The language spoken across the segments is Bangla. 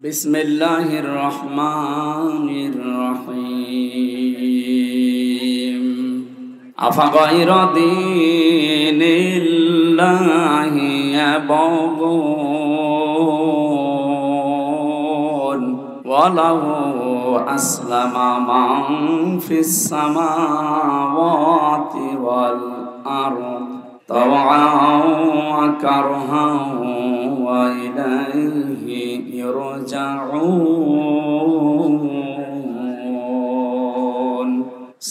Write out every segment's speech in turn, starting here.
বিসমিল্লাহির রহমানির রহিম। আফাগায়রা দীনিল্লাহি ইয়াবগুন ওয়ালাহু আসলামা মান ফিস সামাওয়াতি ওয়াল আরদ তাওআন ওয়া কারহান ওয়া ইলাইহি ইরজাউন।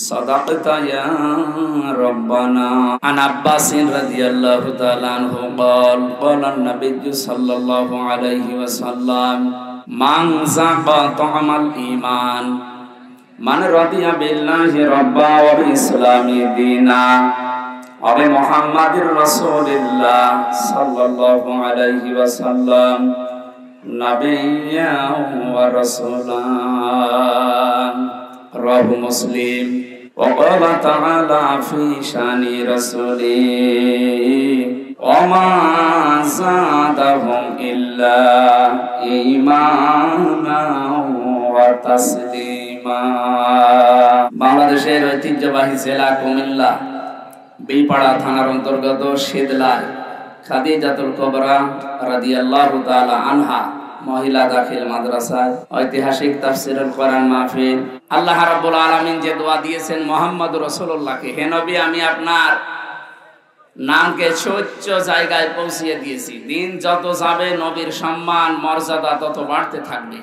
সাদাকতা ইয়া রাব্বানা। আন আব্বাসিন রাদিয়াল্লাহু তাআলা আনহু قال قال النبي صلى الله عليه وسلم من ذاق طعم الإيمان من رضي بالله ربا وبالإسلام دينا وبمحمد رسول الله صلى الله عليه وسلم نبيا ورسولا رواه مسلم। وقال تعالى في شان رسوله وما زادهم إلا إيمانا وتسليما। বাংলাদেশের ঐতিহ্যবাহী জেলা কুমিল্লা বিলপাড়া থানার অন্তর্গত শিদলায় খাদিজাতুল কুবরা রাদিয়াল্লাহু তাআলা আনহা মহিলা দাখিল মাদ্রাসায় ঐতিহাসিক তাফসীরুল কোরআন মাহফিল। আল্লাহ রাব্বুল আলামিন যে দোয়া দিয়েছেন মুহাম্মদ রাসূলুল্লাহকে, হে নবী আমি আপনার নামকে সর্বোচ্চ জায়গায় পৌঁছিয়ে দিয়েছি। দিন যত যাবে নবীর সম্মান মর্যাদা তত বাড়তে থাকবে।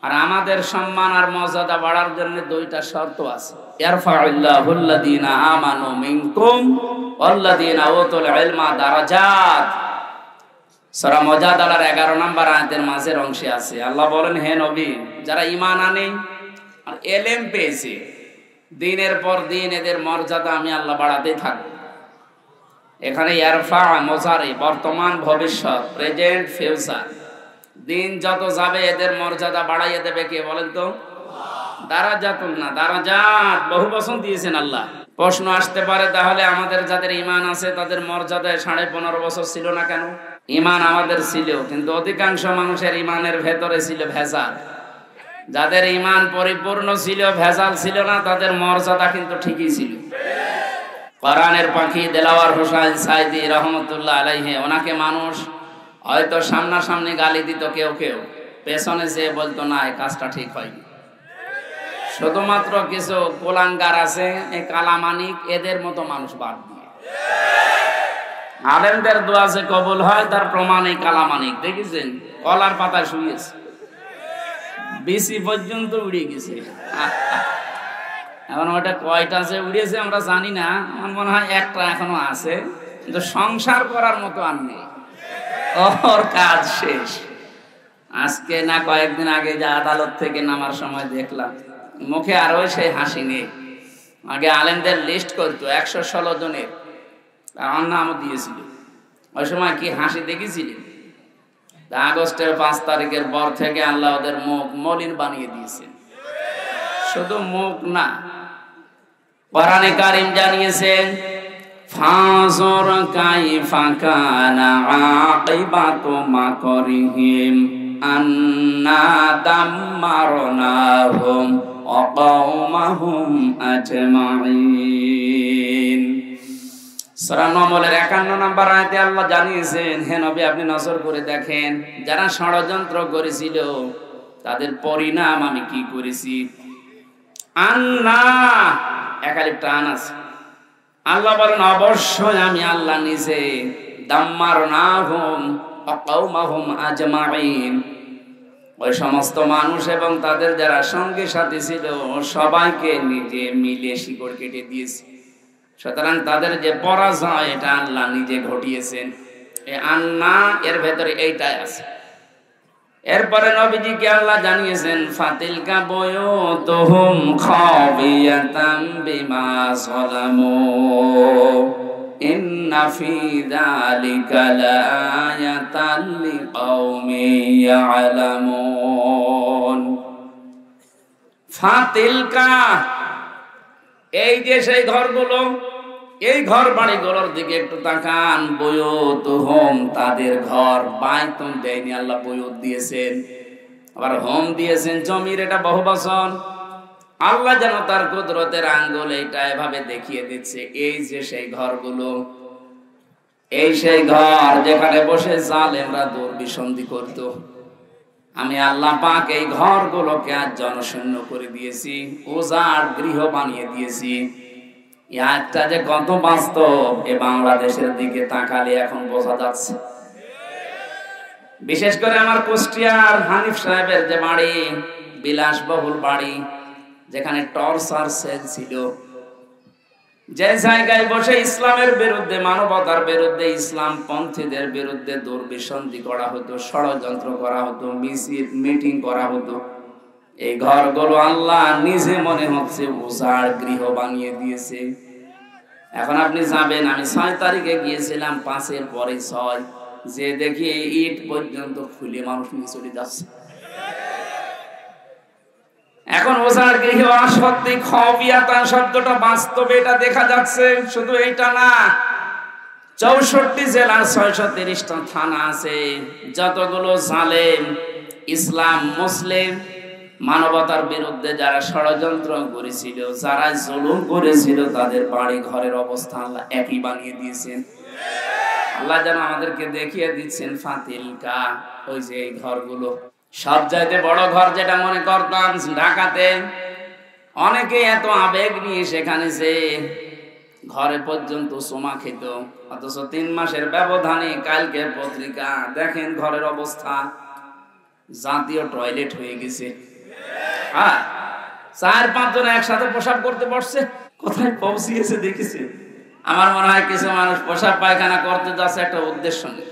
আর আমাদের সম্মান আর মর্যাদা বাড়ার জন্য দুইটা শর্ত আছে। ইয়ারফাউল্লাহুল্লাযীনা আমানু মিনকুম ওয়াল্লাযীনা উতুল ইলমা দারাজাত। সূরা মুজাদালার 11 নম্বর আয়াতের মাঝের অংশে আছে। আল্লাহ বলেন, হে নবী, যারা ঈমান আনে আর ইলম পেয়েছে, দিনের পর দিন এদের মর্যাদা আমি আল্লাহ বাড়াতেই থাকব। এখানে ইয়ারফা মুজারি বর্তমান ভবিষ্যৎ, প্রেজেন্ট ফিউচার। দিন যত যাবে এদের মর্যাদা বাড়াইয়ে দেবে কে বলেন তো? দারাজাতুন না, দারাজাত বহু বচন দিয়েছেন আল্লাহ। প্রশ্ন আসতে পারে, তাহলে আমাদের যাদের ঈমান আছে তাদের মর্যাদায় 15.5 বছর ছিল না কেন? ঈমান আমাদের ছিল, কিন্তু অধিকাংশ মানুষের ঈমানের ভেতরে ছিল ভেজাল। যাদের ঈমান পরিপূর্ণ ছিল, ভেজাল ছিল না, তাদের মর্যাদা কিন্তু ঠিকই ছিল। কোরআনের পাখি দেলাওয়ার হোসেন সাইদি রহমতুল্লাহ আলাইহি, ওনাকে মানুষ হয়তো সামনাসামনি গালি দিত, কেউ কেউ পেছনে যেয়ে বলতো না এই কাজটা ঠিক হয়নি। শুধুমাত্র কিছু কোলাঙ্গার আছে, এই কালামানিক, এদের মতো মানুষ বাদ দিয়ে আলেমদের দোয়া যে কবুল হয় তার প্রমাণ এই কালামানিক। দেখেছেন কলার পাতায় শুয়েছে, বিসি পর্যন্ত উড়ে গেছে। এখন ওটা কয়টা যে উড়িয়েছে আমরা জানি না, আমার মনে হয় একটা এখনো আছে, কিন্তু সংসার করার মতো আর নেই, ওর কাজ শেষ। আজকে না কয়েকদিন আগে যে আদালত থেকে নামার সময় দেখলাম, মুখে আরো সেই হাসি নেই। আগে আলেমদের লিস্ট করতো 116 জনের, আমার নামও দিয়েছিল। ওই সময় কি হাসি দেখেছিলেন? আগস্টের 5 তারিখের পর থেকে আল্লাহ ওদের মুখ মলিন বানিয়ে দিয়েছেন। শুধু মুখ না, কোরআনে কারীম জানিয়েছেন ফাজুর কাইফা কানা আকিবাতু মাকরিহিম আন্না দাম্মারনাহুম ওয়া কওমাহুম আজমাইন। সূরা নম্বরের 51 নম্বর আয়াতে আল্লাহ জানিয়েছেন, হে নবী আপনি নজর করে দেখেন যারা ষড়যন্ত্র করেছিল তাদের পরিণাম আমি কি করেছি। আন্না একালিপ টান আছে। আল্লাহ বলেন অবশ্যই আমি আল্লাহ নিজে দাম্মারনাহুম ওয়া কওমাহুম আজমাইন, ওই সমস্ত মানুষ এবং তাদের যারা সঙ্গী সাথী ছিল সবাইকে নিজে মিলিয়ে শিকড় কেটে দিয়েছে। সুতরাং তাদের যে পরাজয় এটা আল্লাহ নিজে ঘটিয়েছেন। এই আন্না এর ভেতরে এইটাই আছে। এরপরে নবীজিকে আল্লাহ জানিয়েছেন ফাতিলকা বুয়ুতুহুম খাবিয়াতাম বিমা যালামু ইন্না ফি যালিকা লাআয়াতান লিকাওমিন ইয়ালামুন। ফাতিলকা এই যে সেই ঘরগুলো, এই ঘর বাড়িগুলোর দিকে একটু তাকান। বুয়ুতুহুম তাদের ঘর, বাইতুন দেয়নি, আল্লাহ বুয়ুত দিয়েছেন। আবার হোম দিয়েছেন জমির, এটা বহু বছর। আল্লাহ যেন তার কুদরতের আঙ্গুল এইটা এভাবে দেখিয়ে দিচ্ছে, এই যে সেই ঘরগুলো, এই সেই ঘর যেখানে বসে জালেমরা দুর্বিসন্ধি করত। আমি আল্লাহ পাক এই ঘরগুলোকে আজ জনশূন্য করে দিয়েছি, উজাড় গৃহ বানিয়ে দিয়েছি। একটা যে কত বাস্তব এ বাংলাদেশের দিকে তাকালে এখন বোঝা যাচ্ছে। বিশেষ করে আমার কুষ্টিয়ার হানিফ সাহেবের যে বাড়ি, বিলাসবহুল বাড়ি, যেখানে টর্চার সেল ছিল, যে জায়গায় বসে ইসলামের বিরুদ্ধে, মানবতার বিরুদ্ধে, ইসলাম পন্থীদের বিরুদ্ধে দুর্বিসন্ধি করা হতো, ষড়যন্ত্র করা হতো, মিটিং করা হতো, এই ঘরগুলো আল্লাহ নিজে মনে হচ্ছে উজাড় গৃহ বানিয়ে দিয়েছে। এখন আপনি যাবেন, আমি 6 তারিখে গিয়েছিলাম, 5-এর পরে 6, যে দেখি ইট পর্যন্ত খুলে মানুষ নিয়ে চলে যাচ্ছে। এখন ওজার গৃহ সত্যি খবিয়াতান শব্দটা বাস্তবে এটা দেখা যাচ্ছে। শুধু এইটা না, 64 জেলার 630টা থানা আছে, যতগুলো জালেম ইসলাম মুসলিম মানবতার বিরুদ্ধে যারা ষড়যন্ত্র করেছিল, যারা জুলুম করেছিল, তাদের বাড়ি ঘরের অবস্থা আল্লাহ একই বানিয়ে দিয়েছেন। আল্লাহ যেন আমাদেরকে দেখিয়ে দিচ্ছেন ফাতিলকা, ওই যে এই ঘরগুলো। সবচাইতে বড় ঘর যেটা মনে করতাম ঢাকাতে, অনেকে এত আবেগ নিয়ে সেখানে যে ঘরে পর্যন্ত সোমা খেত, অথচ 3 মাসের ব্যবধানে কালকে পত্রিকা দেখেন ঘরের অবস্থা, জাতীয় টয়লেট হয়ে গেছে। হ্যাঁ, 4-5 জন একসাথে প্রসাব করতে বসছে, কোথায় পৌঁছিয়েছে দেখেছে। আমার মনে হয় কিছু মানুষ প্রসাব পায়খানা করতে যাচ্ছে একটা উদ্দেশ্য নিয়ে।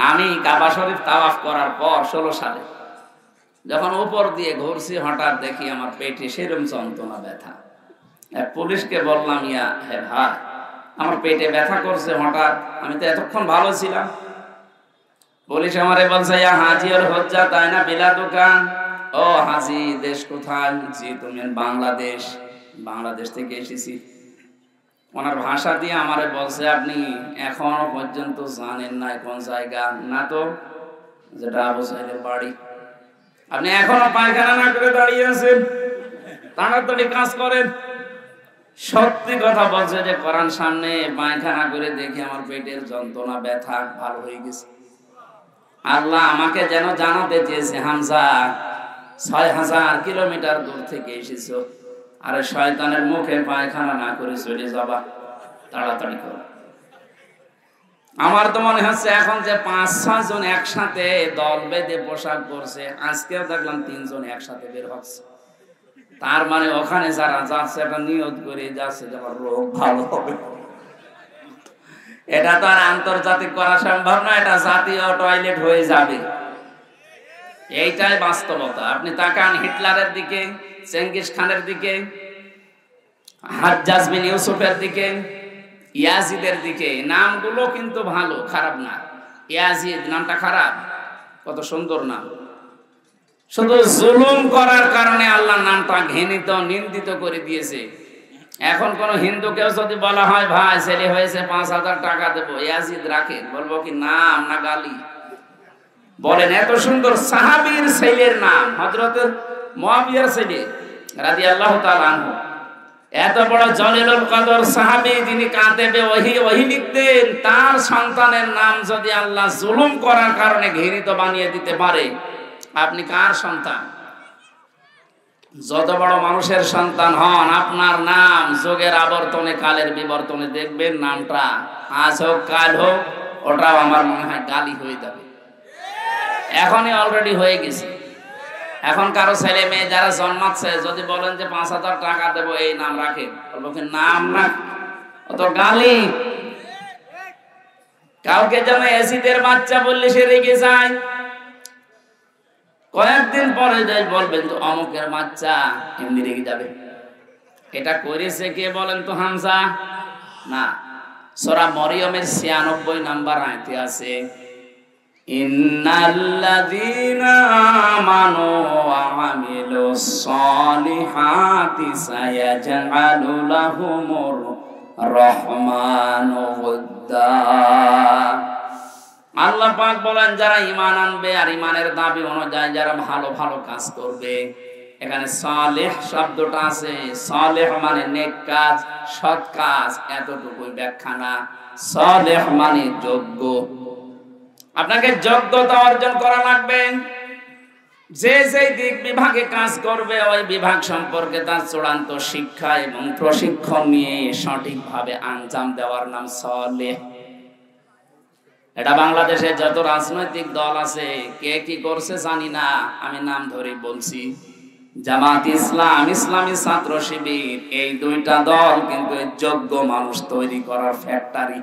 আমি কাবা শরীফ তাওয়াফ করার পর 16 সালে যখন উপর দিয়ে ঘুরছি, হঠাৎ দেখি আমার পেটে সেরকম যন্ত্রণা, ব্যথা। এক পুলিশকে বললাম, ইয়া হ্যাঁ ভাই, আমার পেটে ব্যথা করছে হঠাৎ, আমি তো এতক্ষণ ভালো ছিলাম। পুলিশ আমারে বলছে, ইয়া হাজি আর হজ্জা, তাই না বিলা দোকান। ও হাজি, দেশ কোথায়? জি, তুমি? বাংলাদেশ। বাংলাদেশ থেকে এসেছি। ওনার ভাষা দিয়ে আমারে বলছে, আপনি এখনো পর্যন্ত জানেন না কোন জায়গা? না তো, যেটা আবু সাইদের বাড়ি। আপনি এখনো পায়খানা না করে দাঁড়িয়ে আছেন, তাড়াতাড়ি কাজ করেন। সত্যি কথা বলছে যে কোরআন সামনে পায়খানা করে দেখি আমার পেটের যন্ত্রণা, ব্যথা ভালো হয়ে গেছে। আল্লাহ আমাকে যেন জানাতে চেয়েছে, হামজা 6000 কিলোমিটার দূর থেকে এসেছো, আরে শয়তানের মুখে পায়খানা না করে চলে যাবা, তাড়াতাড়ি করো। আমার তো মনে হচ্ছে এখন যে 5-6 জন একসাথে দল বেঁধে পোশাক পরছে, আজকেও দেখলাম 3 জন একসাথে বের হচ্ছে। তার মানে ওখানে যারা যাচ্ছে একটা নিয়ত করে যাচ্ছে যে আমার রোগ ভালো হবে। এটা তো আর আন্তর্জাতিক করা সম্ভব না, এটা জাতীয় টয়লেট হয়ে যাবে। এইটাই বাস্তবতা। আপনি তাকান হিটলারের দিকে, চেঙ্গিস খানের দিকে, হাজ্জাজ বিন ইউসুফের দিকে, ইয়াজিদের দিকে। নামগুলো কিন্তু ভালো, খারাপ না। ইয়াজিদ নামটা খারাপ, কত সুন্দর নাম। শুধু জুলুম করার কারণে আল্লাহ নামটা ঘৃণিত, নিন্দিত করে দিয়েছে। এখন কোন হিন্দুকেও যদি বলা হয়, ভাই ছেলে হয়েছে 5000 টাকা দেবো, ইয়াজিদ রাখেন, বলবো কি নাম না গালি? বলেন, এত সুন্দর সাহাবীর ছেলের নাম, হযরত মুয়াবিয়ার ছেলে রাদিয়াল্লাহু তাআলা আনহু, এত বড় জলিলুল কদর সাহাবী, যিনি কাতেবে ওহী লিখতেন, তার সন্তানের নাম যদি আল্লাহ জুলুম করার কারণে ঘৃণিত বানিয়ে দিতে পারে, আপনি কার সন্তান? যত বড় মানুষের সন্তান হন, আপনার নাম যুগের আবর্তনে, কালের বিবর্তনে দেখবেন নামটা আজ হোক কাল হোক, ওটাও আমার মনে হয় গালি হয়ে যাবে। এখনই অলরেডি হয়ে গেছে। এখন কারো ছেলে মেয়ে যারা জন্মাচ্ছে, যদি বলেন যে 5000 টাকা দেবো, এই নাম রাখেন, বলবো কি নাম না, অত গালি। কাউকে যেন এসিদের বাচ্চা বললে সে রেগে যায়, কয়েকদিন পরে যাই বলবেন তো অমুকের বাচ্চা, এমনি রেগে যাবে। এটা করেছে কে বলেন তো? হামজা না। সূরা মরিয়মের 96 নম্বর আয়াতে আছে, ইন্নাল্লাযীনা আমানু ওয়া আমিলুস সলিহাতি সায়াজআলু লাহুমুর রহমানু ওদ্দা। আল্লাহ পাক বলেন যারা ঈমান আনবে আর ঈমানের দাবি অনুযায়ী যারা ভালো ভালো কাজ করবে। এখানে সালেহ শব্দটা আছে, সালেহ মানে নেক কাজ, সৎ কাজ, এতটুকুই ব্যাখ্যা না। সালেহ মানে যোগ্য। আপনাকে যোগ্যতা অর্জন করা লাগবে। যে যে দিক বিভাগে কাজ করবে ওই বিভাগ সম্পর্কে তার চূড়ান্ত শিক্ষা এবং প্রশিক্ষণ নিয়ে সঠিকভাবে আঞ্জাম দেওয়ার নাম সালেহ। এটা বাংলাদেশে যত রাজনৈতিক দল আছে কে কি করছে জানি না, আমি নাম ধরে বলছি। জামাত ইসলাম, ইসলামী ছাত্র শিবির, এই দুইটা দল কিন্তু যোগ্য মানুষ তৈরি করার ফ্যাক্টরি।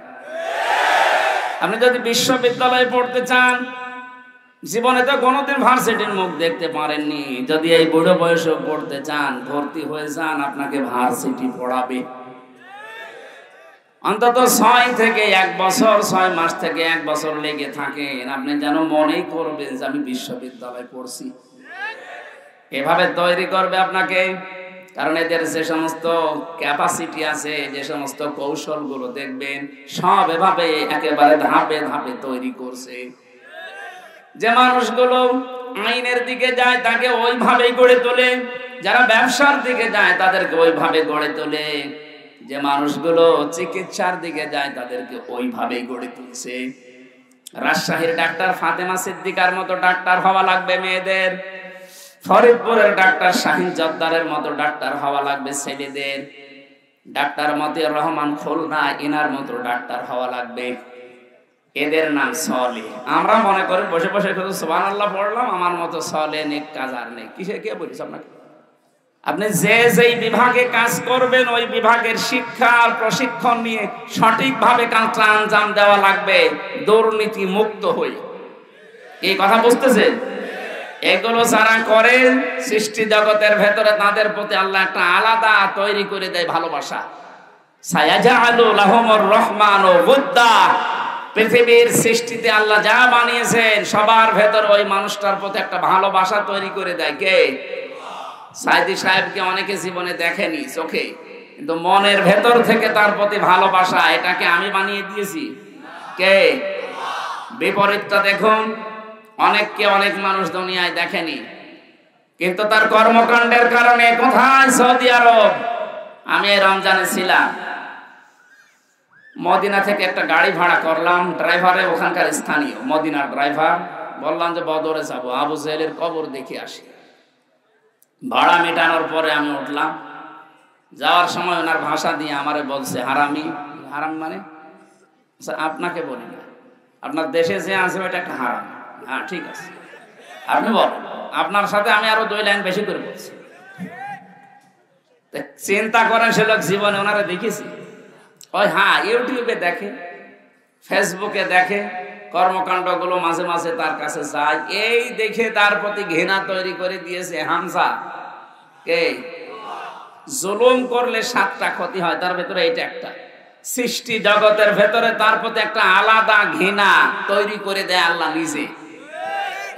আপনি যদি বিশ্ববিদ্যালয়ে পড়তে চান, জীবনে তো কোনোদিন ভার্সিটির মুখ দেখতে পারেননি, যদি এই বুড়ো বয়সে পড়তে চান ভর্তি হয়ে যান, আপনাকে ভার্সিটি পড়াবে। অন্তত 6 থেকে 1 বছর, 6 মাস থেকে 1 বছর লেগে থাকেন, আপনি যেন মনেই করবেন যে আমি বিশ্ববিদ্যালয়ে পড়ছি। এভাবে তৈরি করবে আপনাকে, কারণ এদের যে সমস্ত ক্যাপাসিটি আছে, যে সমস্ত কৌশলগুলো দেখবেন সব এভাবে একেবারে ধাপে ধাপে তৈরি করছে। যে মানুষগুলো আইনের দিকে যায় তাকে ওইভাবেই গড়ে তোলে, যারা ব্যবসার দিকে যায় তাদেরকে ওইভাবে গড়ে তোলে, যে মানুষগুলো চিকিৎসার দিকে যায় তাদেরকে ওইভাবেই গড়ে তুলছে। রাজশাহীর ডাক্তার ফাতেমা সিদ্দিকার মতো ডাক্তার হওয়া লাগবে মেয়েদের, ফরিদপুরের ডাক্তার শাহিন জর্দারের মতো ডাক্তার হওয়া লাগবে ছেলেদের, ডাক্তার মতিউর রহমান খুলনা ইনার মতো ডাক্তার হওয়া লাগবে। এদের নাম সালেহ। আমরা মনে করি বসে বসে শুধু সুবহানাল্লাহ পড়লাম, আমার মতো সালেহ নেক কাজ আর নেই। কিসে কে বলিস আপনাকে? আপনি যে যেই বিভাগে কাজ করবেন ওই বিভাগের শিক্ষা আর প্রশিক্ষণ নিয়ে সঠিকভাবে কাজটা আঞ্জাম দেওয়া লাগবে, দুর্নীতি মুক্ত হয়ে। এই কথা বুঝতেছেন? এগুলো যারা করে সৃষ্টি জগতের ভেতরে তাদের প্রতি আল্লাহ একটা আলাদা তৈরি করে দেয় ভালোবাসা। সায়াজালু লাহুমুর রহমানু ওয়াদ্দা। পৃথিবীর সৃষ্টিতে আল্লাহ যা বানিয়েছেন সবার ভেতর ওই মানুষটার প্রতি একটা ভালোবাসা তৈরি করে দেয়। কে? সাইদি সাহেবকে অনেকে জীবনে দেখেনি চোখে, কিন্তু মনের ভেতর থেকে তার প্রতি ভালোবাসা, এটাকে আমি বানিয়ে দিয়েছি। কে? বিপরীতটা দেখুন, অনেককে অনেক মানুষ দুনিয়ায় দেখেনি, কিন্তু তার কর্মকাণ্ডের কারণে কোথায়? সৌদি আরব। আমি রমজানে ছিলাম, মদিনা থেকে একটা গাড়ি ভাড়া করলাম, ড্রাইভারে ওখানকার স্থানীয় মদিনার ড্রাইভার। বললাম যে বদরে যাবো, আবু জেহেলের কবর দেখে আসি। ভাড়া মেটানোর পরে আমি উঠলাম, যাওয়ার সময় ওনার ভাষা দিয়ে আমারে বলছে হারামি। হারাম মানে? আপনাকে বলি না, আপনার দেশে যে আছে ওইটা একটা হারাম। হ্যাঁ ঠিক আছে, আপনি বলেন। আপনার সাথে আমি আরো 2 লাইন বেশি করে বলছি। চিন্তা করেন, সে লোক জীবনে ওনারা দেখেছি? ওই হ্যাঁ, ইউটিউবে দেখে, ফেসবুকে দেখে, কর্মকাণ্ড গুলো মাঝে মাঝে তার কাছে যায়, এই দেখে তার প্রতি ঘৃণা তৈরি করে দিয়েছে। হামজা কে? জুলুম করলে 7টা ক্ষতি হয়, তার ভেতরে এটা একটা। সৃষ্টি জগতের ভেতরে তার প্রতি একটা আলাদা ঘৃণা তৈরি করে দেয় আল্লাহ নিজে।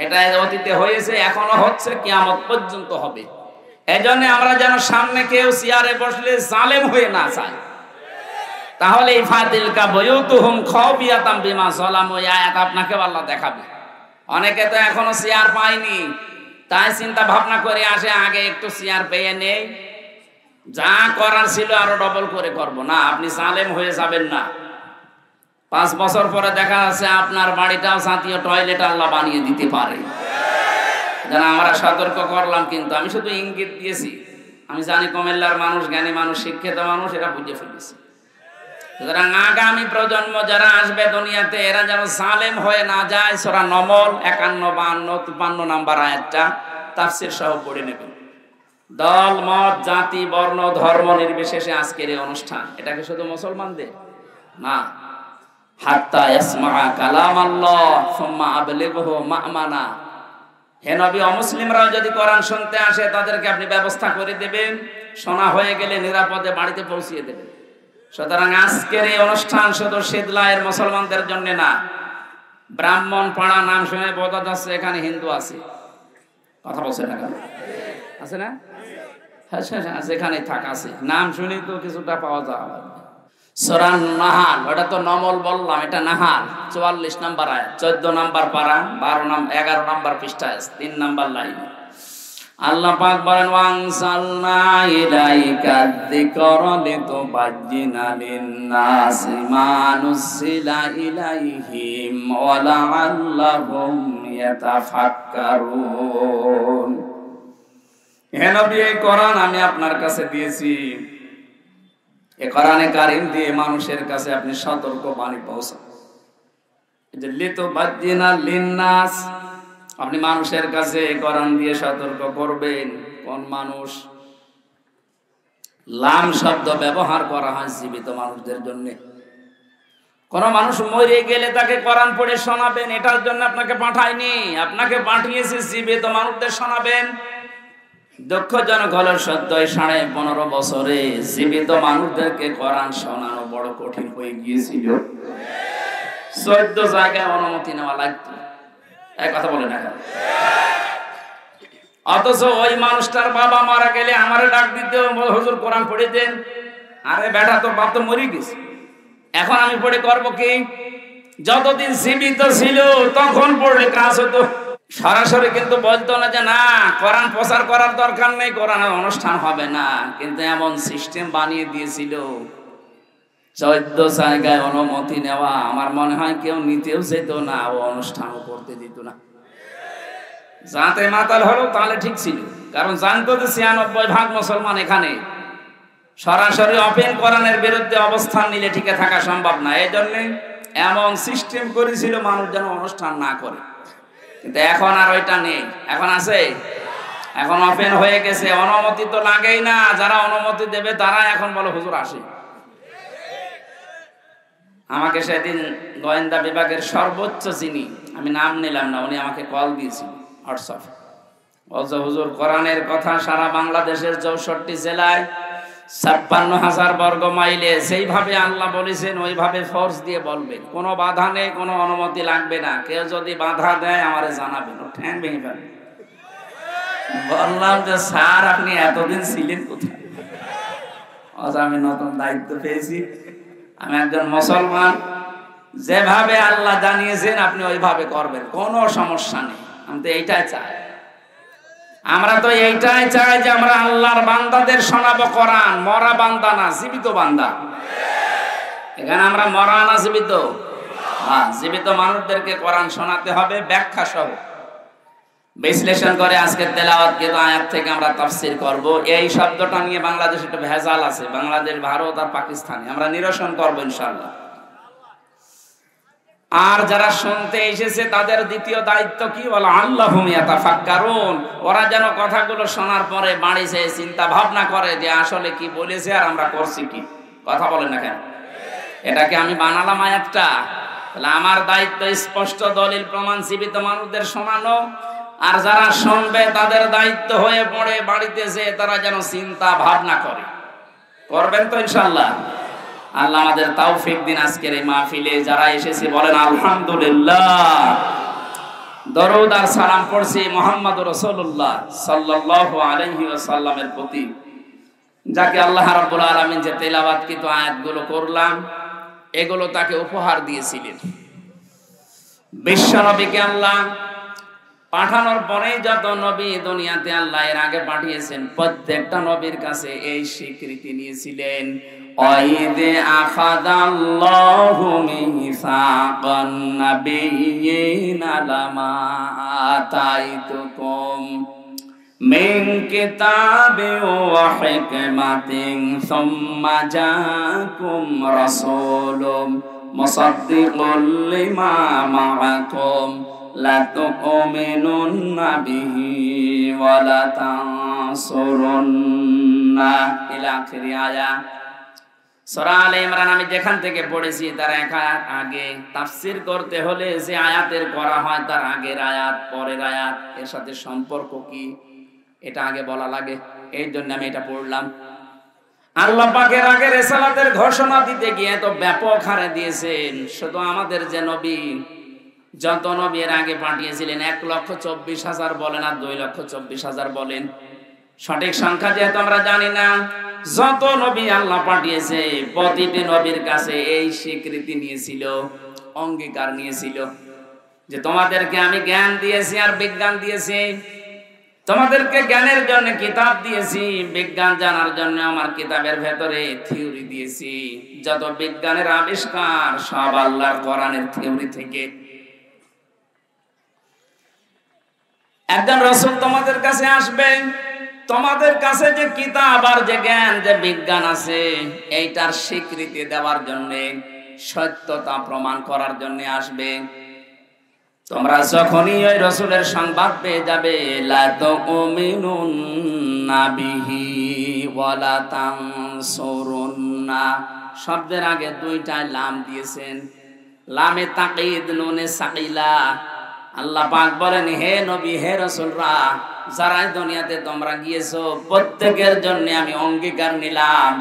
এটা অতীতে হয়েছে, এখনো হচ্ছে, কিয়ামত পর্যন্ত হবে। এজন্য আমরা যেন সামনে কেউ চেয়ারে বসলে জালেম হয়ে না যায়। তাহলে এই ফাতিলকা বুয়ুতুহুম খাওফিয়াতাম বিমা যালামু, এই আয়াত আপনাকে আল্লাহ দেখাবে। অনেকে তো এখনো চেয়ার পায়নি, তাই চিন্তা ভাবনা করে আসে আগে একটু চেয়ার পেয়ে নেই, যা করার ছিল আরো ডবল করে করব। না, আপনি জালেম হয়ে যাবেন না। 5 বছর পরে দেখা যাচ্ছে আপনার বাড়িটাও জাতীয় টয়লেট আল্লাহ বানিয়ে দিতে পারে। যেন আমরা সতর্ক করলাম, কিন্তু আমি শুধু ইঙ্গিত দিয়েছি। আমি জানি কুমিল্লার মানুষ জ্ঞানী মানুষ, শিক্ষিত মানুষ, এরা বুঝে ফেলেছে। সুতরাং আগামী প্রজন্ম যারা আসবে দুনিয়াতে, এরা যেন জালেম হয়ে না যায়। সূরা নমল 51, 52, 53 নাম্বার আয়াতটা তাফসীর সহ পড়ে নেবেন। দল মত জাতি বর্ণ ধর্ম নির্বিশেষে আজকের এই অনুষ্ঠান, এটাকে শুধু মুসলমানদের না, হাত্তা ইয়াসমা কালামাল্লাহ সুম্মা আবলিগহু মা'মানা। হে নবী, অমুসলিমরাও যদি কোরআন শুনতে আসে তাদেরকে আপনি ব্যবস্থা করে দেবেন, শোনা হয়ে গেলে নিরাপদে বাড়িতে পৌঁছিয়ে দেবেন। সুতরাং আজকের এই অনুষ্ঠান শুধু শীতলায়ের মুসলমানদের জন্য না। ব্রাহ্মণপাড়া নাম শুনে বোঝা যাচ্ছে এখানে হিন্দু আছে। কথা বলছে না? আছে না? হ্যাঁ, সেখানে থাকা আছে, নাম শুনে তো কিছুটা পাওয়া যায়। সূরা নাহাল, ওটা তো নমল বললাম, এটা নাহাল 44 নাম্বার আয়াত, 14 নাম্বার পারা, 11 নাম্বার পৃষ্ঠায়, 3 নাম্বার লাইন। আল্লাহ পাক বলেন ওয়ানসালনা ইলাইকা যিকরা লিতুবাজ্জিনা লিন-নাসি মা নুসিলা ইলাইহিম ওয়া লাআল্লাহুম ইয়াতাফাক্কারুন। হে নবী, এই কোরআন আমি আপনার কাছে দিয়েছি, এই কোরআনে কারীম দিয়ে মানুষের কাছে আপনি সতর্ক বাণী পৌঁছান। এই যে লিতুবাজ্জিনা লিন-নাস, আপনি মানুষের কাছে কোরআন দিয়ে সতর্ক করবেন। কোন মানুষ? লাম শব্দ ব্যবহার করা হয় জীবিত মানুষদের জন্য। কোন মানুষ মরে গেলে তাকে কোরআন পড়ে শোনাবেন, এটার জন্য আপনাকে পাঠায়নি, আপনাকে পাঠিয়েছে জীবিত মানুষদের শোনাবেন। দুঃখজনক হলো সত্য, 15.5 বছরে জীবিত মানুষদেরকে কোরআন শোনানো বড় কঠিন হয়ে গিয়েছিল। 14 জায়গায় অনুমতি নেওয়া লাগতো। এক কথা বলে না, অথচ ওই মানুষটার বাবা মারা গেলে আমারে ডাক দিতে, হুজুর কোরআন পড়ে দেন। আরে বেটা, তোর বাপ তো মরে গেছে, এখন আমি পড়ে করবো কি? যতদিন জীবিত ছিল তখন পড়লে কাজ হতো। সরাসরি কিন্তু বলতো না যে না, কোরআন প্রচার করার দরকার নেই, কোরআনের অনুষ্ঠান হবে না, কিন্তু এমন সিস্টেম বানিয়ে দিয়েছিল 14 জায়গায় অনুমতি নেওয়া। আমার মনে হয় কেউ নিতেও যেত না, ও অনুষ্ঠানও করতে দিত না। যাতে মাতাল হলো তাহলে ঠিক ছিল, কারণ জানতো যে 96% মুসলমান এখানে। সরাসরি ওপেন কোরআনের বিরুদ্ধে অবস্থান নিলে টিকে থাকা সম্ভব না, এই জন্য এমন সিস্টেম করেছিল মানুষ যেন অনুষ্ঠান না করে। কিন্তু এখন আর ওইটা নেই, এখন আছে, এখন ওপেন হয়ে গেছে, অনুমতি তো লাগেই না। যারা অনুমতি দেবে তারা এখন বলে হুজুর আসে। আমাকে সেদিন গোয়েন্দা বিভাগের সর্বোচ্চ যিনি, আমি নাম নিলাম না, উনি আমাকে কল দিয়েছিল হোয়াটসঅ্যাপ, বলছে হুজুর কোরআনের কথা সারা বাংলাদেশের 64 জেলায় 56,000 বর্গ মাইলে সেইভাবে আল্লাহ বলেছেন ওইভাবে ফোর্স দিয়ে বলবেন, কোনো বাধা নেই, কোনো অনুমতি লাগবে না, কেউ যদি বাধা দেয় আমারে জানাবেন, ও ঠ্যাং ভেঙে ফেলবে। বললাম যে স্যার আপনি এতদিন ছিলেন কোথায়? আমি নতুন দায়িত্ব পেয়েছি, আমি একজন মুসলমান, যেভাবে আল্লাহ জানিয়েছেন আপনি ওইভাবে করবেন, কোনো সমস্যা নেই। আমি তো এইটাই চাই, আমরা তো এইটাই চাই যে আমরা আল্লাহর বান্দাদের শোনাবো কোরআন, মরা বান্দা না, জীবিত বান্দা। এখানে আমরা মরা না জীবিত? হ্যাঁ, জীবিত মানুষদেরকে কোরআন শোনাতে হবে ব্যাখ্যা সহ, বিশ্লেষণ করে। আজকে তেলাওয়াত কিন্তু আয়াত থেকে আমরা তাফসীর করব। এই শব্দটা নিয়ে বাংলাদেশে একটা ভেজাল আছে, বাংলাদেশ, ভারত আর পাকিস্তানে, আমরা নিরসন করব ইনশাআল্লাহ। আর যারা শুনতে এসেছে তাদের দ্বিতীয় দায়িত্ব কি? বলা আল্লাহুম ইয়াতাফাক্কারুন, ওরা যেন কথাগুলো শোনার পরে বাড়ি যেয়ে চিন্তা ভাবনা করে যে আসলে কি বলেছে আর আমরা করছি কি। কথা বলেন না কেন? এটাকে আমি বানালাম আয়াতটা, তাহলে আমার দায়িত্ব স্পষ্ট দলিল প্রমাণ জীবিত মানুষদের শোনানো, আর যারা শুনবে তাদের দায়িত্ব হয়ে পড়ে বাড়িতে যেয়ে তারা যেন চিন্তা ভাবনা করে। করবেন তো ইনশাআল্লাহ? আল্লাহ আমাদের তৌফিক দিন। আজকের এই মাহফিলে যারা এসেছে বলেন আলহামদুলিল্লাহ। দরুদ আর সালাম পড়ছি মুহাম্মদুর রাসূলুল্লাহ সাল্লাল্লাহু আলাইহি ওয়াসাল্লামের প্রতি, যাকে আল্লাহ রাব্বুল আলামিন যে তেলাওয়াতকৃত আয়াতগুলো করলাম এগুলো তাকে উপহার দিয়েছিলেন। বিশ্ব নবীকে আল্লাহ পাঠানোর পরে যত নবী দুনিয়াতে আল্লাহ এর আগে পাঠিয়েছেন প্রত্যেকটা নবীর কাছে এই স্বীকৃতি নিয়েছিলেন, ওয়াইদে আখাযাল্লাহু মিসাকান নাবিয়্যিনা লামা আতাইতুকুম মিন কিতাবিন ওয়া হিকমাতিন সুম্মা জাআকুম রাসূলুম মুসাদ্দিকুল লিমা মাআকুম লা তুমিনুন্না বিহি ওয়া লা তানসুরুন্না ইলা আখিরি আয়াত। সূরা আলে ইমরান আমি যেখান থেকে পড়েছি তার এক আয়াত আগে তাফসীর করতে হলে যে আয়াতের করা হয় তার আগের আয়াত পরের আয়াত এর সাথে সম্পর্ক কি এটা আগে বলা লাগে, এই জন্য আমি এটা পড়লাম। আল্লাহ পাকের আগে রিসালাতের ঘোষণা দিতে গিয়ে তো ব্যাপক হারে দিয়েছেন। শুধু আমাদের যে নবী, যত নবী এর আগে পাঠিয়েছিলেন 1,24,000 বলেন আর 2,24,000 বলেন, সঠিক সংখ্যা যেহেতু আমরা জানি না, যত নবী আল্লাহ পাঠিয়েছে প্রতিটি নবীর কাছে এই স্বীকৃতি নিয়েছিল, অঙ্গীকার নিয়েছিল যে তোমাদেরকে আমি জ্ঞান দিয়েছি আর বিজ্ঞান দিয়েছি, তোমাদেরকে জ্ঞানের জন্য কিতাব দিয়েছি, বিজ্ঞান জানার জন্য আমার কিতাবের ভেতরে থিওরি দিয়েছি। যত বিজ্ঞানের আবিষ্কার সব আল্লাহর কোরআনের থিওরি থেকে। একজন রাসূল তোমাদের কাছে আসবেন, তোমাদের কাছে যে কিতাব আর যে জ্ঞান যে বিজ্ঞান আছে এইটার স্বীকৃতি দেওয়ার জন্য, সত্যতা প্রমাণ করার জন্য আসবে। তোমরা যখনই ওই রাসূলের সংবাদ পেয়ে যাবে, লা তুমিনুন্না বিহি ওয়ালা তানসুরুন্না, শব্দের আগে দুইটা লাম দিয়েছেন, লামে তাকিদ নুনে সাকিলা। আল্লাহ পাক বলেন, হে নবী হে রাসূলরা, যারা দুনিয়াতে তোমরা গিয়েছো প্রত্যেকের জন্য আমি অঙ্গীকার নিলাম,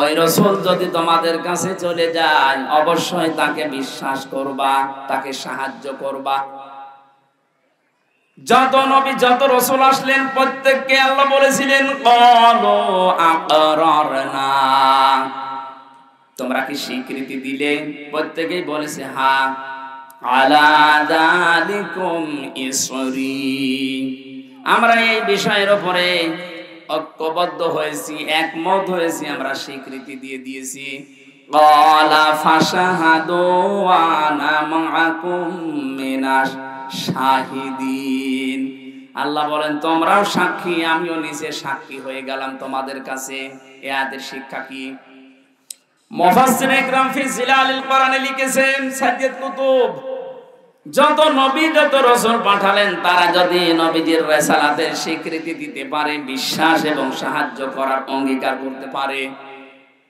ওই রাসূল যদি তোমাদের কাছে চলে যায় অবশ্যই তাকে বিশ্বাস করবা, তাকে সাহায্য করবা। যত নবী যত রাসূল আসলেন প্রত্যেককে আল্লাহ বলেছিলেন ক্বালু আকরারনা, তোমরা কি স্বীকৃতি দিলে? প্রত্যেকেই বলেছে হ্যাঁ। আলা যালিকুম ইসরি, আমরা এই বিষয়ের উপরে ঐক্যবদ্ধ হয়েছি, একমত হয়েছি, আমরা স্বীকৃতি দিয়ে দিয়েছি। ক্বালা ফাশহাদু ওয়া আনা মাআকুম মিনাশ শাহিদিন, আল্লাহ বলেন তোমরাও সাক্ষী, আমিও নিজে সাক্ষী হয়ে গেলাম তোমাদের কাছে। এই আয়াতের শিক্ষা কি? মুফাসসির ইকরাম ফি জিলালিল কোরআনে লিখেছেন, সাইয়্যিদ কুতুব যত নবী যত রাসূল পাঠালেন তারা যদি নবীজির রিসালাতের স্বীকৃতি দিতে পারে, বিশ্বাস এবং সাহায্য করার অঙ্গীকার করতে পারে,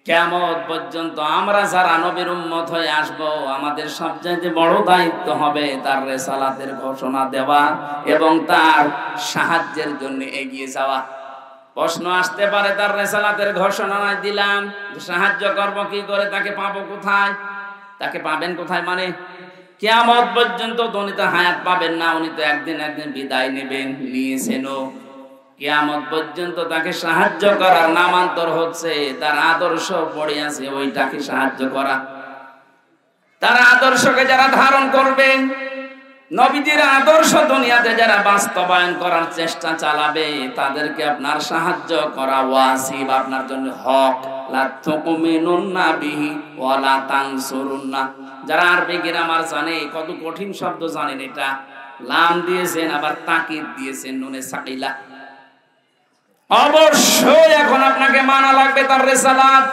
কিয়ামত পর্যন্ত আমরা যারা নবীর উম্মত হয়ে আসব আমাদের সবচেয়ে বড় দায়িত্ব হবে তার রিসালাতের ঘোষণা দেওয়া এবং তার সাহায্যের জন্য এগিয়ে যাওয়া। প্রশ্ন আসতে পারে, তার রিসালাতের ঘোষণা দিলাম, সাহায্য করব কি করে, তাকে পাবো কোথায়? তাকে পাবেন কোথায় মানে কিয়ামত পর্যন্ত তো উনি তো হায়াত পাবেন না, উনি তো একদিন বিদায় নেবেন, নিয়েছেনও। কিয়ামত পর্যন্ত তাকে সাহায্য করার নামান্তর হচ্ছে তার আদর্শ পড়ে আছে ওইটাকে সাহায্য করা। তার আদর্শকে যারা ধারণ করবেন, নবীজির আদর্শ দুনিয়াতে যারা বাস্তবায়ন করার চেষ্টা চালাবে, তাদেরকে আপনার সাহায্য করা ওয়াজিব, আপনার জন্য হক। লা তুমিনুন্না বিহি ওয়া লা তানসুরুন্না, যারা আরবি গ্রামার জানে, কত কঠিন শব্দ জানেন, এটা লাম দিয়েছেন আবার তাকিদ দিয়েছেন নুনে সাকিলা। অবশ্যই এখন আপনাকে মানা লাগবে তার রিসালাত।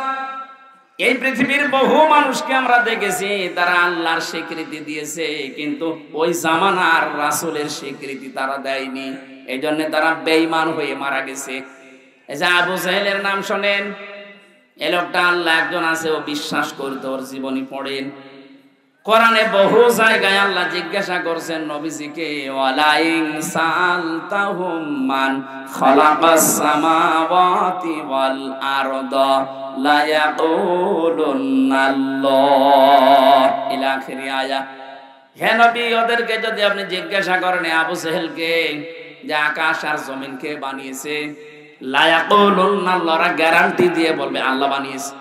এই পৃথিবীর বহু মানুষকে আমরা দেখেছি তারা আল্লাহর স্বীকৃতি দিয়েছে, কিন্তু ওই জামানার রাসূলের স্বীকৃতি তারা দেয়নি, এই জন্য তারা বেঈমান হয়ে মারা গেছে। এই যে আবু জাহেলের নাম শোনেন, এই লোকটা আল্লাহ একজন আছে, ও বিশ্বাস করতো, ওর জীবনী পড়েন। কোরআনে বহু জায়গায় আল্লাহ জিজ্ঞাসা করছেন নবীজিকে, ওয়ালা ইন সালতাহুম মান খালাকাস সামাওয়াতি ওয়াল আরদা লা ইয়াকুলুনাল্লাহ ইলা আখিরি আয়া। হে নবী, ওদেরকে যদি আপনি জিজ্ঞাসা করেন আবু জাহেলকে যে আকাশ আর জমিন কে বানিয়েছে, লা ইয়াকুলুনাল্লাহ, গ্যারান্টি দিয়ে বলবে আল্লাহ বানিয়েছে।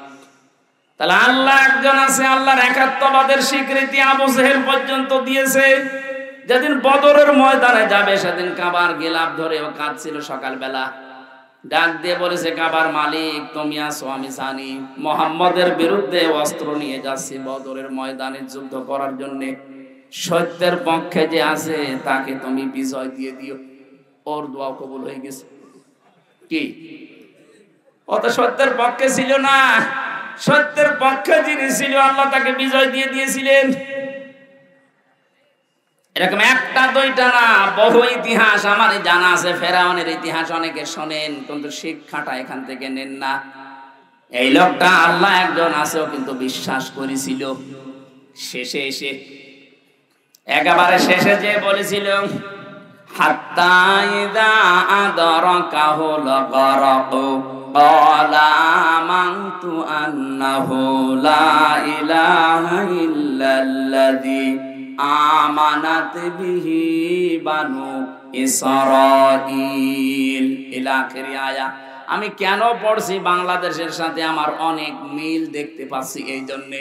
তাহলে আল্লাহ একজন আছে, আল্লাহর একাত্মবাদের স্বীকৃতি আবু জাহেল পর্যন্ত দিয়েছে। যেদিন বদরের ময়দানে যাবে সেদিন কাবার গিলাফ ধরে ও কাঁদছিল, সকালবেলা ডাক দিয়ে বলেছে, কাবার মালিক তুমি আসো, আমি জানি মুহাম্মদের বিরুদ্ধে অস্ত্র নিয়ে যাচ্ছি বদরের ময়দানে যুদ্ধ করার জন্য, সত্যের পক্ষে যে আছে তাকে তুমি বিজয় দিয়ে দিও। ওর দোয়া কবুল হয়ে গেছে। কি ও তো সত্যের পক্ষে ছিল না, সত্যের পক্ষে যিনি ছিল আল্লাহ তাকে বিজয় দিয়ে দিয়েছিলেন। এরকম একটা দুইটা না, বহু ইতিহাস আমার জানা আছে। ফেরাউনের ইতিহাস অনেকে শোনেন, কিন্তু শিক্ষাটা এখান থেকে নেন না। এই লোকটা আল্লাহ একজন আছেও কিন্তু বিশ্বাস করেছিল। শেষে এসে একেবারে শেষে যে বলেছিল, হাত্তা ইযা আদরাকাহুল গরক ক্বালা আমানতু আন্নাহু লা ইলাহা ইল্লাল্লাযী আমানাত বিহি বানু ইসরাঈল ইলা আখিরি আয়া। আমি কেন পড়ছি বাংলাদেশের সাথে আমার অনেক মিল দেখতে পাচ্ছি। এই জন্যে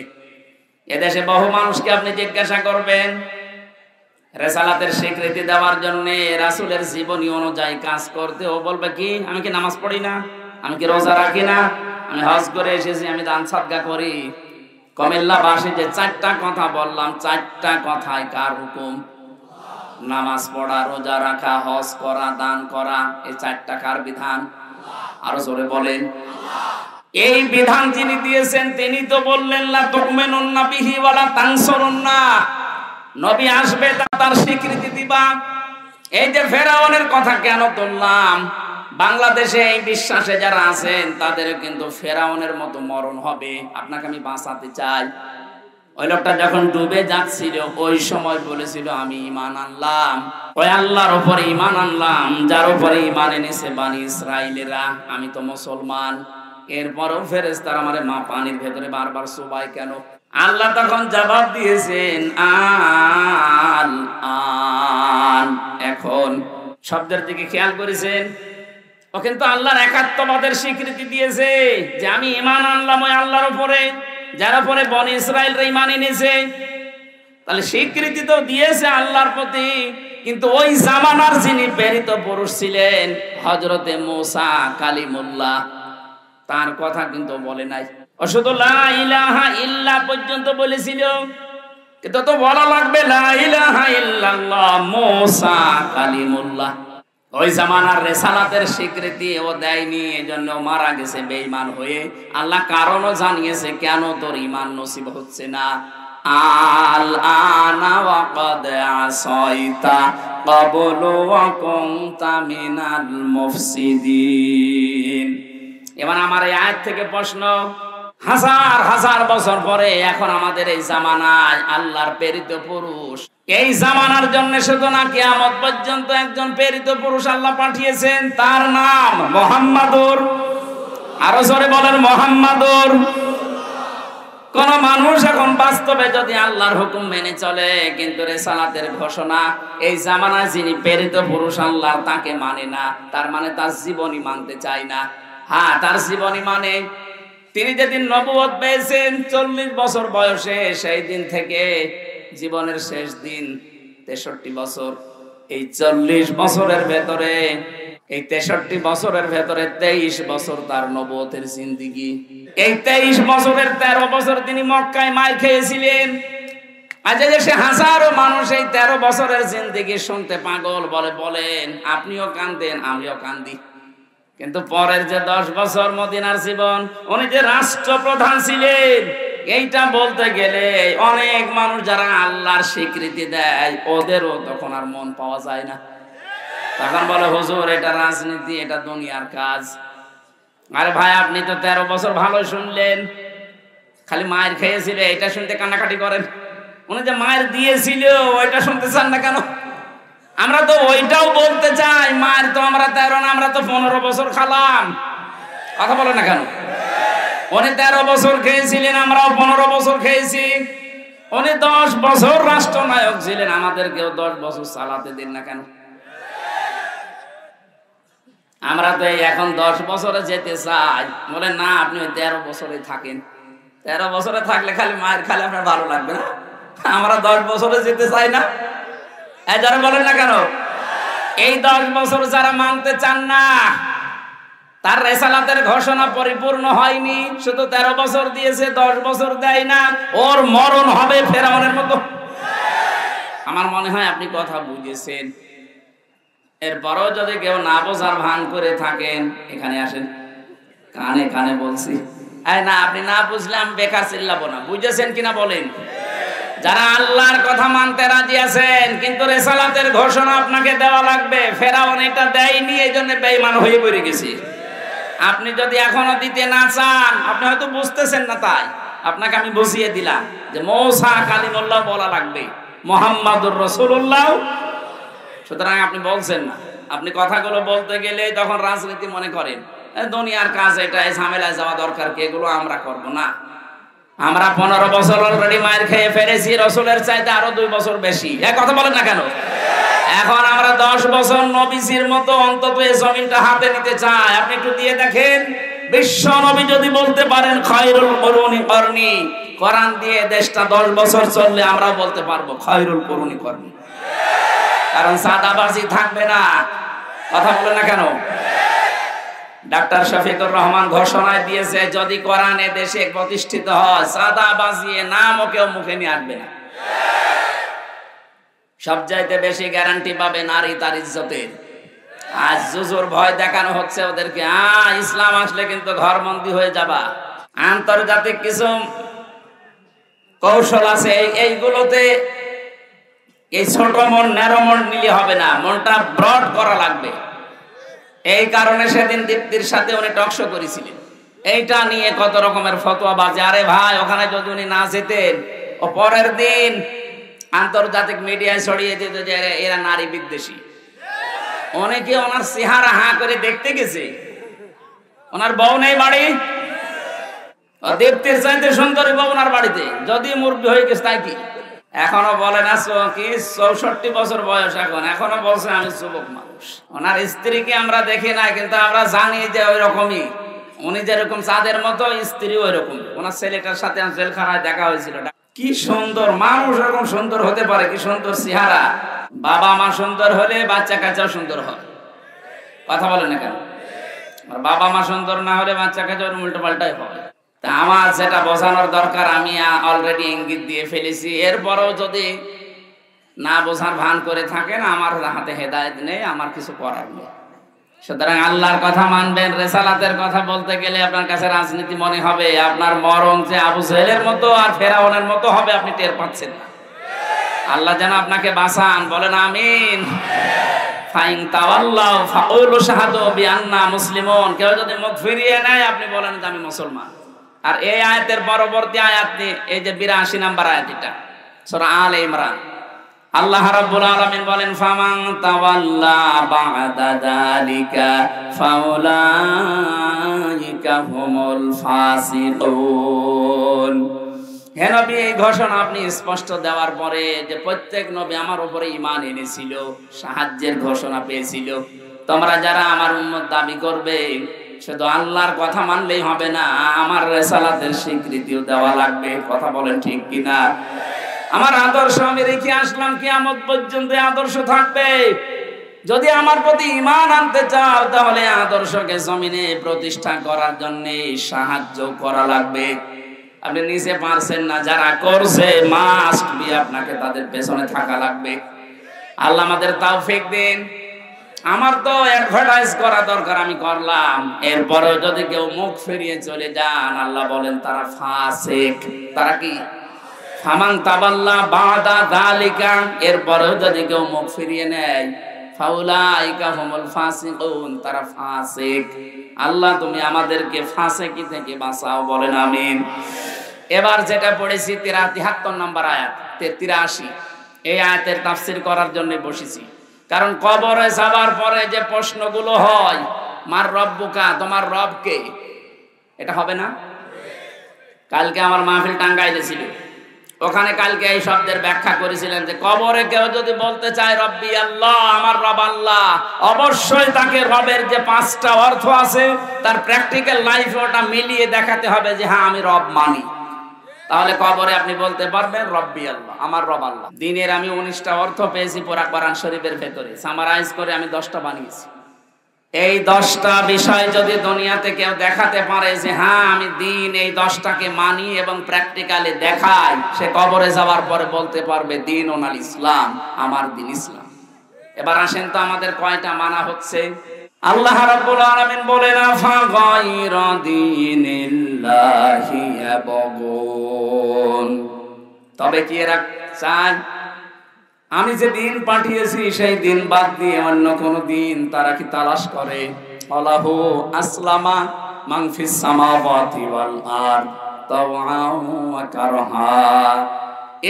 এদেশে বহু মানুষকে আপনি জিজ্ঞাসা করবেন রেসালাতের স্বীকৃতি দেওয়ার জন্য রাসূলের জীবনী অনুযায়ী কাজ করতে, ও বলবে কি আমি কি নামাজ পড়ি না, আমি কি রোজা রাখি না, আমি হজ করে এসেছি, আমি দান সাদকা করি। কুমিল্লাবাসী যে 4টা কথা বললাম, 4টা কথায় কার হুকুম? নামাজ পড়া, রোজা রাখা, হজ করা, দান করা, এই 4টা কার বিধান? আরো জোরে বলেন। এই বিধান যিনি দিয়েছেন তিনি তো বললেন লা তুমিনুন্না বিহি ওয়ালা তানসুরুন্না, নবী আসবে তার স্বীকৃতি দিবা। এই যে ফেরাউনের কথা কেন তুললাম, বাংলাদেশে এই বিশ্বাসে যারা আছেন তাদের কিন্তু ফেরাউনের মতো মরণ হবে। আপনাকে আমি বাঁচাতে চাই। ওই লোকটা যখন ডুবে যাচ্ছিল ওই সময় বলেছিল আমি ঈমান আনলাম, ওই আল্লাহর উপরে ঈমান আনলাম যার উপরে ঈমান এনেছে বনি ইসরাইলেরা, আমি তো মুসলমান। এরপরও ফেরেশতারা আমারে মা পানির ভেতরে বারবার চুবায় কেন? আল্লাহ তখন জবাব দিয়েছেন আল আন, এখন। শব্দের দিকে খেয়াল করেছেন? ও কিন্তু আল্লাহর একাত্মবাদের স্বীকৃতি দিয়েছে যে আমি ঈমান আনলাম ওই আল্লাহর উপরে যার উপরে বনি ইসরাইলরা ঈমান এনেছে। তাহলে স্বীকৃতি তো দিয়েছে আল্লাহর প্রতি, কিন্তু ওই জামানার যিনি প্রেরিত পুরুষ ছিলেন হযরতে মূসা কালিমুল্লাহ, তার কথা কিন্তু বলে নাই। ও শুধু লা ইলাহা ইল্লা পর্যন্ত বলেছিল, কিন্তু তো বলা লাগবে লা ইলাহা ইল্লাল্লাহ মূসা কালিমুল্লাহ। ওই জামানার রিসালাতের স্বীকৃতি ও দেয়নি, এজন্য মারা গেছে বেঈমান হয়ে। আল্লাহ কারণও জানিয়েছে কেন তোর ঈমান নসিব হচ্ছে না। আল আনা ওয়া ক্বাদ আসাইতা ক্বাবলু ওয়া কুনতা মিনাল মুফসিদিন। এবার আমার এই আয়াত থেকে প্রশ্ন, হাজার হাজার বছর পরে এখন আমাদের এই জামানায় আল্লাহর প্রেরিত পুরুষ, এই জামানার জন্য শুধু না কিয়ামত পর্যন্ত একজন প্রেরিত পুরুষ আল্লাহ পাঠিয়েছেন, তার নাম মুহাম্মাদুর। আরো জোরে বলেন মুহাম্মাদুর। কোন মানুষ এখন বাস্তবে যদি আল্লাহর হুকুম মেনে চলে কিন্তু রিসালাতের ঘোষণা এই জামানায় যিনি প্রেরিত পুরুষ আল্লাহ তাকে মানে না, তার মানে তার জীবনী মানতে চায় না। হ্যাঁ, তার জীবনী মানে তিনি যেদিন নবুয়ত পেয়েছেন 40 বছর বয়সে, সেই দিন থেকে জীবনের শেষ দিন 63 বছর, এই 40 বছরের ভেতরে, এই 63 বছরের ভেতরে 23 বছর তার নবুয়তের জিন্দেগি। এই 23 বছরের 13 বছর তিনি মক্কায় মার খেয়েছিলেন। আজ দেশে হাজারো মানুষ এই 13 বছরের জিন্দেগি শুনতে পাগল। বলেন আপনিও কাঁদেন, আমিও কান্দি। কিন্তু পরের যে 10 বছর মদিনার জীবন, উনি যে রাষ্ট্রপ্রধান ছিলেন, এইটা বলতে গেলে অনেক মানুষ যারা আল্লাহর স্বীকৃতি দেয় ওদেরও তখন আর মন পাওয়া যায় না। তখন বলে হুজুর এটা রাজনীতি, এটা দুনিয়ার কাজ। আরে ভাই আপনি তো 13 বছর ভালো শুনলেন, খালি মায়ের খেয়েছিল এটা শুনতে কান্নাকাটি করেন, উনি যে মায়ের দিয়েছিল ওইটা শুনতে চান না কেন? আমরা তো ওইটাও বলতে চাই, মায়ের তো আমরা 13 না, আমরা তো 15 বছর খালাম। কথা বলে না কেন? উনি 13 বছর খেয়েছিলেন, আমরাও 15 বছর খেয়েছি। উনি 10 বছর রাষ্ট্রনায়ক ছিলেন, আমাদেরকেও 10 বছর চালাতে দিন না কেন? আমরা তো এখন 10 বছরে যেতে চাই, বলে না আপনি ওই 13 বছরে থাকেন। 13 বছরে থাকলে খালি মায়ের খালি আপনার ভালো লাগবে না? আমরা 10 বছরে যেতে চাই না। যারা বলেন না কেন? এই 10 বছর যারা মানতে চান না, তার রিসালাতের ঘোষণা পরিপূর্ণ হয়নি, শুধু 13 বছর দিয়েছে, 10 বছর দেয় না, ওর মরণ হবে ফেরাউনের মতো। আমার মনে হয় আপনি কথা বুঝেছেন। এরপরও যদি কেউ না বোঝার ভান করে থাকেন, এখানে আসেন, কানে কানে বলছি। না আপনি না বুঝলে আমি বেকার চিল্লাবো না। বুঝেছেন কিনা বলেন? যারা আল্লাহর কথা মানতে রাজি আছেন কিন্তু রিসালাতের ঘোষণা আপনাকে দেওয়া লাগবে, ফেরাউন এটা দেয়নি, এই জন্য বেঈমান হয়ে পড়ে গেছে। আপনি যদি এখনো দিতে না চান, আপনি হয়তো বুঝতেছেন না, তাই আপনাকে আমি বুঝিয়ে দিলাম যে মূসা কালিমুল্লাহ বলা লাগবে, মুহাম্মাদুর রাসূলুল্লাহ। সুতরাং আপনি বলছেন না, আপনি কথাগুলো বলতে গেলে তখন রাজনীতি মনে করেন, দুনিয়ার কাজ এটা, এই ঝামেলায় যাওয়া দরকার কি, এগুলো আমরা করব না। আমরা 15 বছর অলরেডি মায়ের খেয়ে ফেলেছি, রাসূলের চাইতে আরো 2 বছর বেশি। কথা বলেন না কেন? এখন আমরা 10 বছর নবীজির মতো অন্তত এই জমিনটা হাতে নিতে চাই। আপনি একটু দিয়ে দেখেন, বিশ্ব নবী যদি বলতে পারেন খায়রুল কুরুনি করনি, কোরআন দিয়ে দেশটা 10 বছর চললে আমরা বলতে পারবো খায়রুল কুরুনি করনি। কারণ সাদাবাজি থাকবে না। কথা বলেন না কেন? ডাক্তার শফিকুর রহমান ঘোষণায় দিয়েছে, যদি কোরআনে দেশে প্রতিষ্ঠিত হয়, সাদাবাজি নামও কেউ মুখে নিয়ে আসবে না। সবচাইতে বেশি গ্যারান্টি পাবে নারী তার ইজ্জতের। আজ জুজুর ভয় দেখানো হচ্ছে ওদেরকে, ইসলাম আসলে কিন্তু ঘরবন্দি হয়ে যাবা। আন্তর্জাতিক কিছু কৌশল আছে, এইগুলোতে এই ছোট মন ন্যারো মন নিলে হবে না, মনটা ব্রড করা লাগবে। এই কারণে সেদিন দীপ্তির সাথে উনি টকশো করেছিলেন, এইটা নিয়ে কত রকমের ফতোয়া বাজে। আরে ভাই, ওখানে যদি উনি না যেতেন, ও পরের দিন আন্তর্জাতিক মিডিয়ায় ছড়িয়ে দিত যে এরা নারী বিদ্বেষী। অনেকে ওনার চেহারা হাঁ করে দেখতে গেছে, ওনার বউ নেই বাড়ি, দীপ্তির চাইতে সুন্দরী বউ ওনার বাড়িতে, যদি মুরব্বী হয়ে গেছে তাই কি। এখনো বলে না কি 64 বছর বয়স, এখনো বলছে আমি যুবক মানুষ। ওনার স্ত্রীকে আমরা দেখি না, কিন্তু আমরা জানি যে ওই রকমই, উনি যেরকম চাঁদের মতো, স্ত্রী ওই রকম। ওনার ছেলেটার সাথে জেলখানায় দেখা হয়েছিল। কি সুন্দর মানুষ, এরকম সুন্দর হতে পারে, কি সুন্দর চেহারা। বাবা মা সুন্দর হলে বাচ্চা কাচ্চাও সুন্দর হয়। কথা বলে না কেন? বাবা মা সুন্দর না হলে বাচ্চা কাচ্চা উল্টো পাল্টাই হয়। তা আমার যেটা বোঝানোর দরকার আমি অলরেডি ইঙ্গিত দিয়ে ফেলেছি। এরপরেও যদি না বোঝার ভান করে থাকেন, আমার হাতে হেদায়েত নেই, আমার কিছু করার নেই। সুতরাং আল্লাহর কথা মানবেন। রেসালাতের কথা বলতে গেলে আপনার কাছে রাজনীতি মনে হবে, আপনার মরণ যে আবু জেহেলের মতো আর ফেরাউনের মতো হবে, আপনি টের পাচ্ছেন না। আল্লাহ যেন আপনাকে বাঁচান, বলেন আমিন। ফাইন তাওয়াল্লাউ ফাকুলু শাহাদু বিআন্না মুসলিমুন। কেউ যদি মুখ ফিরিয়ে নেয়, আপনি বলেন যে আমি মুসলমান। আর এই আয়াতের পরবর্তী আয়াত, এই যে 82 নম্বর আয়াত, এটা সূরা আলে ইমরান। আল্লাহ রাব্বুল আলামিন বলেন, ফামান তাওয়াল্লা বা'দা যালিকা ফাউলাইকা হুমুল ফাসিকুন। হে নবী, এই ঘোষণা আপনি স্পষ্ট দেওয়ার পরে যে প্রত্যেক নবী আমার উপরে ঈমান এনেছিল, সাহায্যের ঘোষণা পেয়েছিল, তোমরা যারা আমার উম্মত দাবি করবে, শুধু আল্লাহর কথা মানলেই হবে না, আমার রিসালাতের স্বীকৃতিও দেওয়া লাগবে। কথা বলেন ঠিক কিনা? আমার আদর্শ আমি রেখে আসলাম, কিয়ামত পর্যন্ত আদর্শ থাকবে। যদি আমার প্রতি ঈমান আনতে চাও, তাহলে আদর্শকে জমিনে প্রতিষ্ঠা করার জন্য সাহায্য করা লাগবে। আপনি নিজে পারছেন না, যারা করছে মাস্ট বি আপনাকে তাদের পেছনে থাকা লাগবে। আল্লাহ আমাদের তৌফিক দিন। আমার তো অ্যাডভার্টাইজ করা দরকার, আমি করলাম। এরপরেও যদি কেউ মুখ ফিরিয়ে চলে যান, আল্লাহ বলেন তারা ফাসিক। তারা কি? ফামান তাওয়াল্লা বা'দা যালিকা। এরপরেও যদি কেউ মুখ ফিরিয়ে নেয়, ফাউলাইকা হুমুল ফাসিকুন, তারা ফাসিক। আল্লাহ তুমি আমাদেরকে ফাসিকি থেকে বাঁচাও, বলেন আমিন। এবার যেটা পড়েছি 73 নম্বর আয়াত, 83, এই আয়াতের তাফসীর করার জন্য বসেছি। কারণ কবরে যাবার পরে যে প্রশ্নগুলো হয়, মার রব্বুকা, তোমার রব কে, এটা হবে না? কালকে আমার মাহফিল টাঙ্গাইলে ছিল, ওখানে কালকে এই শব্দের ব্যাখ্যা করেছিলেন যে কবরে কেউ যদি বলতে চায় রব্বি আল্লাহ, আমার রব আল্লাহ, অবশ্যই তাকে রবের যে 5টা অর্থ আছে তার প্র্যাকটিক্যাল লাইফে ওটা মিলিয়ে দেখাতে হবে যে হ্যাঁ আমি রব মানি। তাহলে কবরে আপনি বলতে পারবেন রব্বি আল্লাহ, আমার রব আল্লাহ। দিনের আমি 19টা অর্থ পেয়েছি পুরা কোরআন শরীফের ভেতরে, সামারাইজ করে আমি 10টা বানিয়েছি। এই 10টা বিষয় যদি দুনিয়াতে কেউ দেখাতে পারে যে হ্যাঁ আমি দিন এই 10টাকে মানি এবং প্র্যাকটিক্যালি দেখাই, সে কবরে যাওয়ার পরে বলতে পারবে দিন ওনাল ইসলাম, আমার দিন ইসলাম। এবার আসেন তো আমাদের কয়টা মানা হচ্ছে। আল্লাহ রাব্বুল আলামিন বলেন, আফা গায়রা দীনিল্লাহি ইয়াবগুন। তবে কি এরা চায় আমি যে দিন পাঠিয়েছি সেই দিন বাদ দিয়ে অন্য কোন দিন তারা কি তালাশ করে? আল্লাহু আসলামা মান ফিস সামাওয়াতি ওয়াল আরদ তাওআন ওয়া কারহা।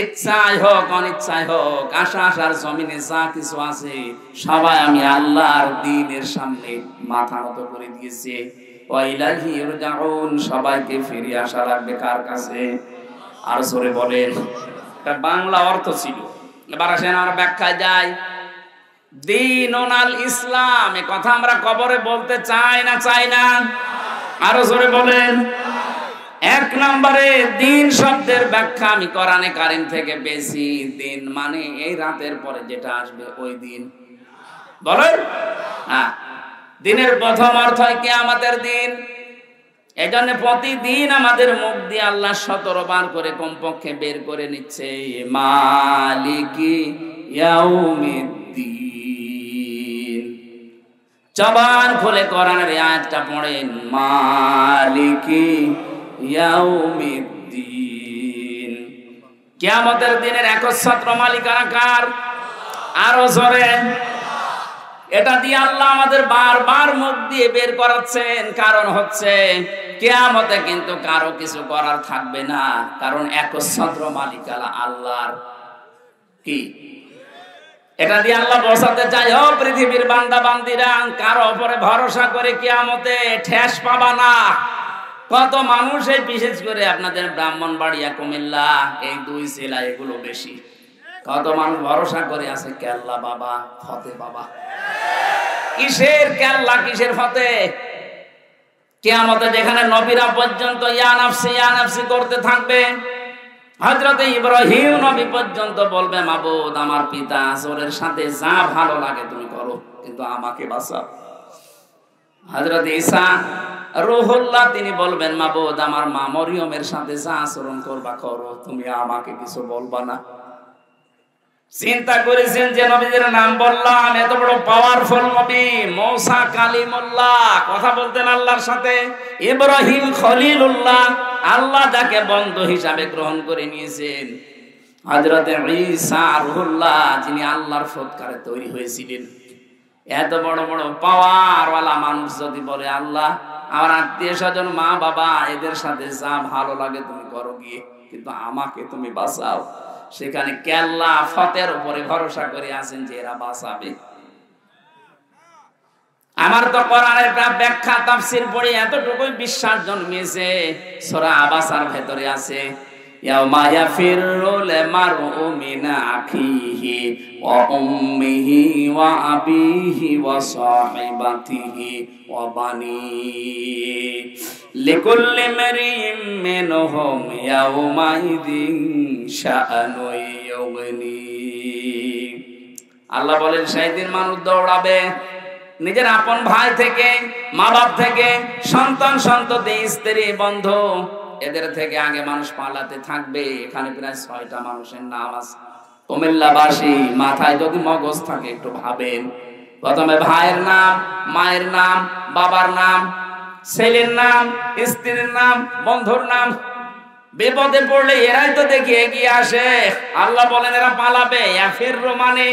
ইচ্ছাই হোক অনিচ্ছাই হোক, আকাশের জমিনে যা কিছু আছে সবাই আমি আল্লাহর দ্বীনের সামনে মাথা নত করে দিয়েছি। ওয়া ইলাইহি ইরজাউন, সবাইকে ফিরে আসা লাগবে কার কাছে? আর জোরে বলেন। এটা বাংলা অর্থ ছিল। এবার আসেন আমরা ব্যাখ্যায় যাই। দীনুন আল ইসলাম, এ কথা আমরা কবরে বলতে চাই না চাই না? আরো জোরে বলেন। এক নম্বরে দিন শব্দের ব্যাখ্যা আমি কোরআনে কারীম থেকে পেয়েছি। দিন মানে এই রাতের পরে যেটা আসবে ওই দিন। বলেন হ্যাঁ, দিনের প্রথম অর্থ হয় কিয়ামতের দিন। এজন্য প্রতিদিন আমাদের মুখ দিয়ে আল্লাহ 17 বার করে কমপক্ষে বের করে নিচ্ছে মালিকি ইয়াউমিদ্দিন। জবান খুলে কোরআনের এই আয়াতটা পড়েন, মালিকি ইয়াউমিদ্দিন। কিয়ামতের দিনের একচ্ছত্র মালিকানা কার? আরো জোরে। এটা দিয়ে আল্লাহ আমাদের বারবার মুখ দিয়ে বের করাচ্ছেন, কারণ হচ্ছে কিয়ামতে কিন্তু কারো কিছু করার থাকবে না, কারণ একচ্ছত্র মালিকানা আল্লাহর। কি এটা দিয়ে আল্লাহ বোঝাতে চাই, ও পৃথিবীর বান্দা বান্দিরা, কারো উপরে ভরসা করে কিয়ামতে ঠেস পাবা না। কত মানুষ, এই বিশেষ করে আপনাদের ব্রাহ্মণবাড়িয়া, কুমিল্লা, এই দুই জেলা এগুলো বেশি, কত মানুষ ভরসা করে আছে কেল্লা বাবা, ফতে বাবা। কিসের কেল্লা, কিসের ফতে? কিয়ামতে যেখানে নবীরা পর্যন্ত ইয়া নাফসি করতে থাকবে, হযরতে ইব্রাহিম নবী পর্যন্ত বলবে, মাবুদ আমার পিতা আসরের সাথে যা ভালো লাগে তুমি করো, কিন্তু আমাকে বাঁচাও। হযরতে ঈসা রূহুল্লাহ তিনি বলবেন, মাবুদ আমার মা মরিয়মের সাথে যা আচরণ করবা করো, তুমি আমাকে কিছু বলবা না। চিন্তা করেছেন যে নবীদের নাম বললাম, এত বড় পাওয়ারফুল নবী মূসা কালিমুল্লাহ, কথা বলতেন আল্লাহর সাথে। ইব্রাহিম খলিলুল্লাহ, আল্লাহ যাকে বন্ধু হিসাবে গ্রহণ করে নিয়েছেন। হযরতে ঈসা রূহুল্লাহ, যিনি আল্লাহর সৎকারে তৈরি হয়েছিলেন। এত বড় বড় পাওয়ারওয়ালা মানুষ যদি বলে, আল্লাহ আমার আত্মীয় স্বজন, মা বাবা, এদের সাথে যা ভালো লাগে তুমি করো গিয়ে, কিন্তু আমাকে তুমি বাঁচাও, সেখানে কেল্লা ফতের উপরে ভরসা করে আছেন যে এরা বাঁচাবে। আমার তো কোরআনের ব্যাখ্যা তাফসীর পড়ে এতটুকুই বিশ্বাস জন্মিয়েছে, সূরা আবাসার ভেতরে আছে, ইয়াউমা ইয়াফিরুল মারউ মিন আখিহি ওয়া উম্মিহি ওয়া আবিহি ওয়া সাহিবাতিহি ওয়া বানিহি লিকুল্লি মারিম মিনহুম ইয়াউমাইদিন শাআনু ইউগনি। আল্লাহ বলেন, সেদিন মানুষ দৌড়াবে নিজের আপন ভাই থেকে, মা বাপ থেকে, সন্তান সন্ততি, স্ত্রী বন্ধু, এদের থেকে আগে মানুষ পালাতে থাকবে। এখানে প্রায় 6টা মানুষের নাম আছে। কুমিল্লাবাসী মাথায় যদি মগজ থাকে একটু ভাবেন, প্রথমে ভাইয়ের নাম, মায়ের নাম, বাবার নাম, ছেলের নাম, স্ত্রীর নাম, বন্ধুর নাম। বিপদে পড়লে এরাই তো দেখি এগিয়ে আসে। আল্লাহ বলেন এরা পালাবে। ইয়াফিরু মানে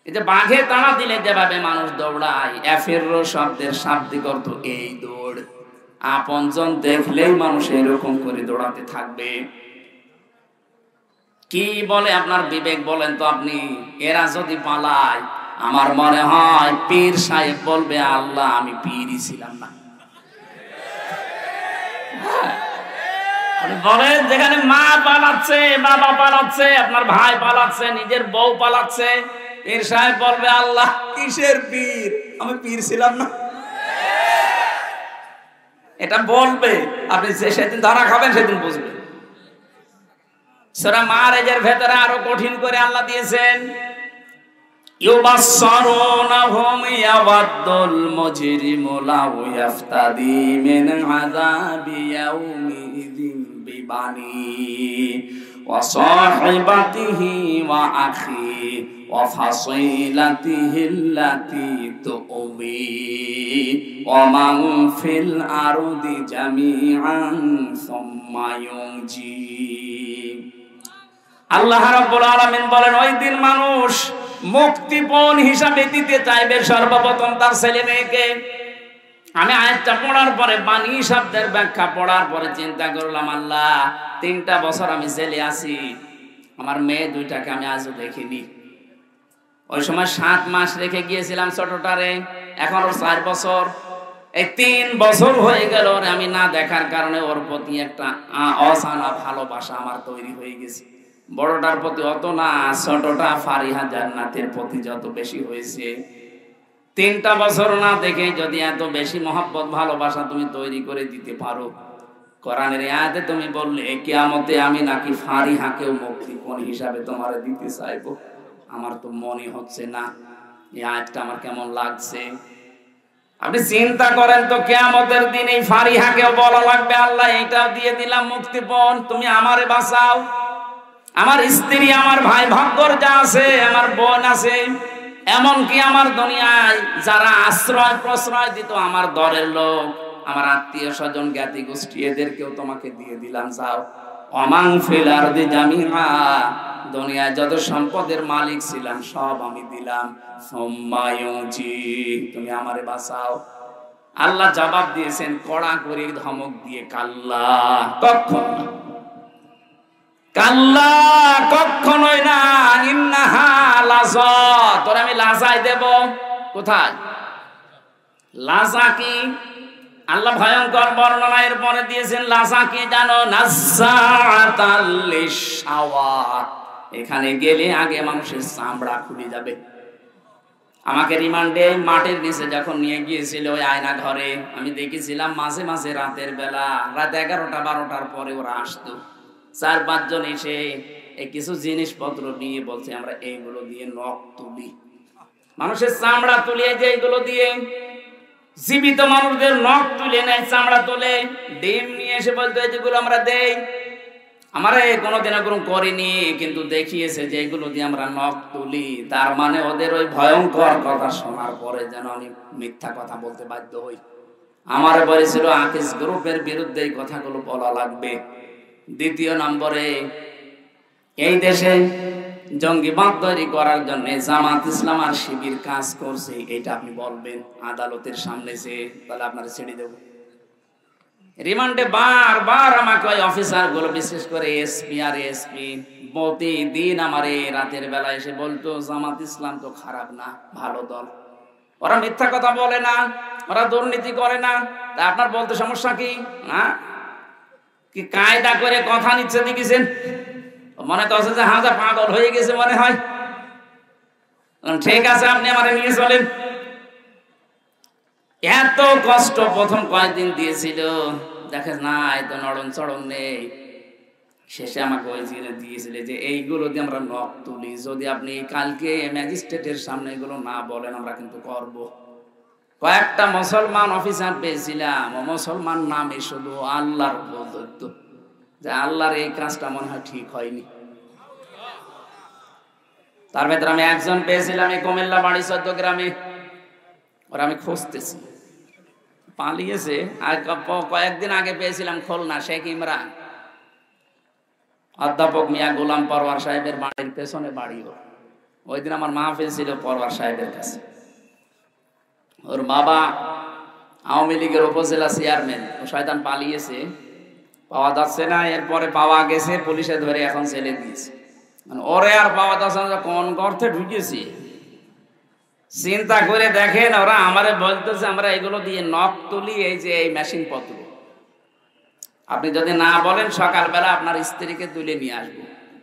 এই যে বাঘে তাড়া দিলে যেভাবে মানুষ দৌড়ায়, ইয়াফিরু শব্দের শাব্দিক অর্থ এই দৌড়। আপনজন দেখলেই মানুষ এরকম করে দৌড়াতে থাকবে। কি বলে আপনার বিবেক বলেন তো আপনি? এরা যদি পালায়, আমার মনে হয় পীর সাহেব বলবে, আল্লাহ আমি পীরই ছিলাম না। বলেন, যেখানে মা পালাচ্ছে, বাবা পালাচ্ছে, আপনার ভাই পালাচ্ছে, নিজের বউ পালাচ্ছে, পীর সাহেব বলবে, আল্লাহ কিসের পীর, আমি পীর ছিলাম না। এটা বলবে। আপনি সেদিন ধরা খাবেন, সেদিন বুঝবেন। সূরা মাআরিজের ভেতরে আরো কঠিন করে আল্লাহ দিয়েছেন, ইউবাসসারুনাহুম ইয়াওয়াদ্দুল মুজরিমু লাউ ইয়াফতাদি মিন আযাবি ইয়াউমিযিন বিবানি ওয়া সাহিবাতিহি ওয়া আখি ওয়া ফাসিলাতিহি আল্লাতী তু'মি ওয়া মান ফিল আরদি জামিআন সুম্মা ইউনজি। আল্লাহ রাব্বুল আলামিন বলেন, ওই দিন মানুষ মুক্তিপণ হিসাবে দিতে চাইবে সর্বপ্রথম তার ছেলে মেয়েকে। আমি আয়াতটা পড়ার পরে, বাণী শব্দের ব্যাখ্যা পড়ার পরে চিন্তা করলাম, আল্লাহ 3টা বছর আমি জেলে আছি, আমার মেয়ে 2টাকে আমি আজও দেখিনি। ওই সময় 7 মাস রেখে গিয়েছিলাম ছোটটারে, এখন ওর 4 বছর। এই 3 বছর হয়ে গেল ওরে আমি না দেখার কারণে ওর প্রতি একটা অজানা ভালোবাসা আমার তৈরি হয়ে গেছে। বড়টার প্রতি অত না, ছোটটা ফারিহা জান্নাতের প্রতি যত বেশি হয়েছে। 3টা বছর না দেখে যদি এত বেশি মহব্বত ভালোবাসা তুমি তৈরি করে দিতে পারো, কোরআনের আয়াতে তুমি বললে কিয়ামতে আমি নাকি ফারিহাকেও মুক্তিপণ হিসাবে তোমারে দিতে চাইবো। আমার তো মনে হচ্ছে না, এই আয়াতটা আমার কেমন লাগছে। আপনি চিন্তা করেন তো, কিয়ামতের দিন এই ফারিহাকেও বলা লাগবে আল্লাহ এইটাও দিয়ে দিলাম মুক্তিপণ, তুমি আমারে বাঁচাও। আমার স্ত্রী, আমার ভাই ভাগ্যর যা আছে, আমার বোন আছে, এমনকি আমার দুনিয়ায় যারা আশ্রয় প্রশ্রয় দিত, আমার দরের লোক, আমার আত্মীয় স্বজন, জ্ঞাতি গোষ্ঠী, এদেরকেও তোমাকে দিয়ে দিলাম, যাও। অমাং ফিল আরদি জামিআ, দুনিয়ায় যত সম্পদের মালিক ছিলাম সব আমি দিলাম, সুম্মা ইউজি, তুমি আমারে বাঁচাও। আল্লাহ জবাব দিয়েছেন কড়া করে ধমক দিয়ে, কাল্লা, কখনো না, কাল্লা, কখনোই না, ইন্নাহা লাযা, তোরে আমি লাজায় দেব। কোথায় লাজা? কি আল্লাহ ভয়ঙ্কর বর্ণনা এর পরে দিয়েছেন। লাজা কি জানো? নাযাআতাল লিশাওয়া, এখানে গেলে আগে মানুষের চামড়া খুলে যাবে। আমাকে রিমান্ডে মাটির নিচে যখন নিয়ে গিয়েছিল ওই আয়না ঘরে, আমি দেখেছিলাম মাঝে মাঝে রাতের বেলা, রাত 11টা 12টার পরে ওরা আসতো, 4-5 জন এসে এই কিছু জিনিসপত্র নিয়ে বলছে আমরা এইগুলো দিয়ে নখ তুলি, মানুষের চামড়া তুলিয়ে, যে এইগুলো দিয়ে জীবিত মানুষদের নখ তুলে নেয়, চামড়া তোলে, ডিম নিয়ে এসে বলতো যেগুলো আমরা দেই। আমরা কোনোদিন এরকম করিনি, কিন্তু দেখিয়েছে যে এগুলো দিয়ে আমরা নখ তুলি। তার মানে ওদের ওই ভয়ঙ্কর কথা শোনার পরে যেন আমি মিথ্যা কথা বলতে বাধ্য হই। আমার বলেছিল আকিস গ্রুপের বিরুদ্ধে এই কথাগুলো বলা লাগবে। 2 নম্বরে, এই দেশে জঙ্গিবাদ তৈরি করার জন্য জামাত ইসলাম আর শিবির কাজ করছে, এটা আপনি বলবেন আদালতের সামনে, যে তাহলে আপনারা ছেড়ে দেব। রিমান্ডে বারবার আমাকে ওই অফিসার গুলো, বিশেষ করে এসপি আর এসপি, প্রতিদিন আমার রাতের বেলা এসে বলতো জামাত ইসলাম তো খারাপ না, ভালো দল, ওরা মিথ্যা কথা বলে না, ওরা দুর্নীতি করে না, তা আপনার বলতে সমস্যা কি? হ্যাঁ, কি কায়দা করে কথা নিচ্ছে দেখেছেন? মনে করছে যে হাজা পাগল হয়ে গেছে মনে হয়। ঠিক আছে, আপনি আমারে নিয়ে চলেন। এত কষ্ট প্রথম কয়েকদিন দিয়েছিল, দেখে না এত নড়ন চড়ন নেই। শেষে আমাকে ওই জিনিস দিয়েছিল যে এইগুলো দিয়ে আমরা নখ তুলি, যদি আপনি কালকে ম্যাজিস্ট্রেটের সামনে এগুলো না বলেন আমরা কিন্তু করব। কয়েকটা মুসলমান অফিসার পেয়েছিলাম, মুসলমান নামে শুধু আল্লাহর বলতো যে আল্লাহর এই কাজটা মনে হয় ঠিক হয়নি। তার ভেতরে আমি একজন পেয়েছিলাম, এই কুমিল্লা বাড়ি 14 গ্রামে, ওরা আমি খুঁজতেছি, পালিয়েছে। আর কয়েকদিন আগে পেয়েছিলাম খুলনা, শেখ ইমরান, অধ্যাপক মিয়া গোলাম পরওয়ার সাহেবের বাড়ির পেছনে বাড়ি। ওই দিন আমার মাহফিল ছিল পরওয়ার সাহেবের কাছে। ওর বাবা আওয়ামী লীগের উপজেলা চেয়ারম্যান, ও শয়তান পালিয়েছে, পাওয়া যাচ্ছে না। এরপরে পাওয়া গেছে, পুলিশে ধরে এখন ছেলে দিয়েছে। মানে ওরে আর পাওয়া যাচ্ছে না, কোন গর্তে ঢুকেছি। চিন্তা করে দেখেন, ওরা আমারে বলতেছে আমরা এগুলো দিয়ে নখ তুলি, এই যে এই মেশিন পত্র, আপনি যদি না বলেন সকালবেলা আপনার স্ত্রীকে তুলে নিয়ে আসবো।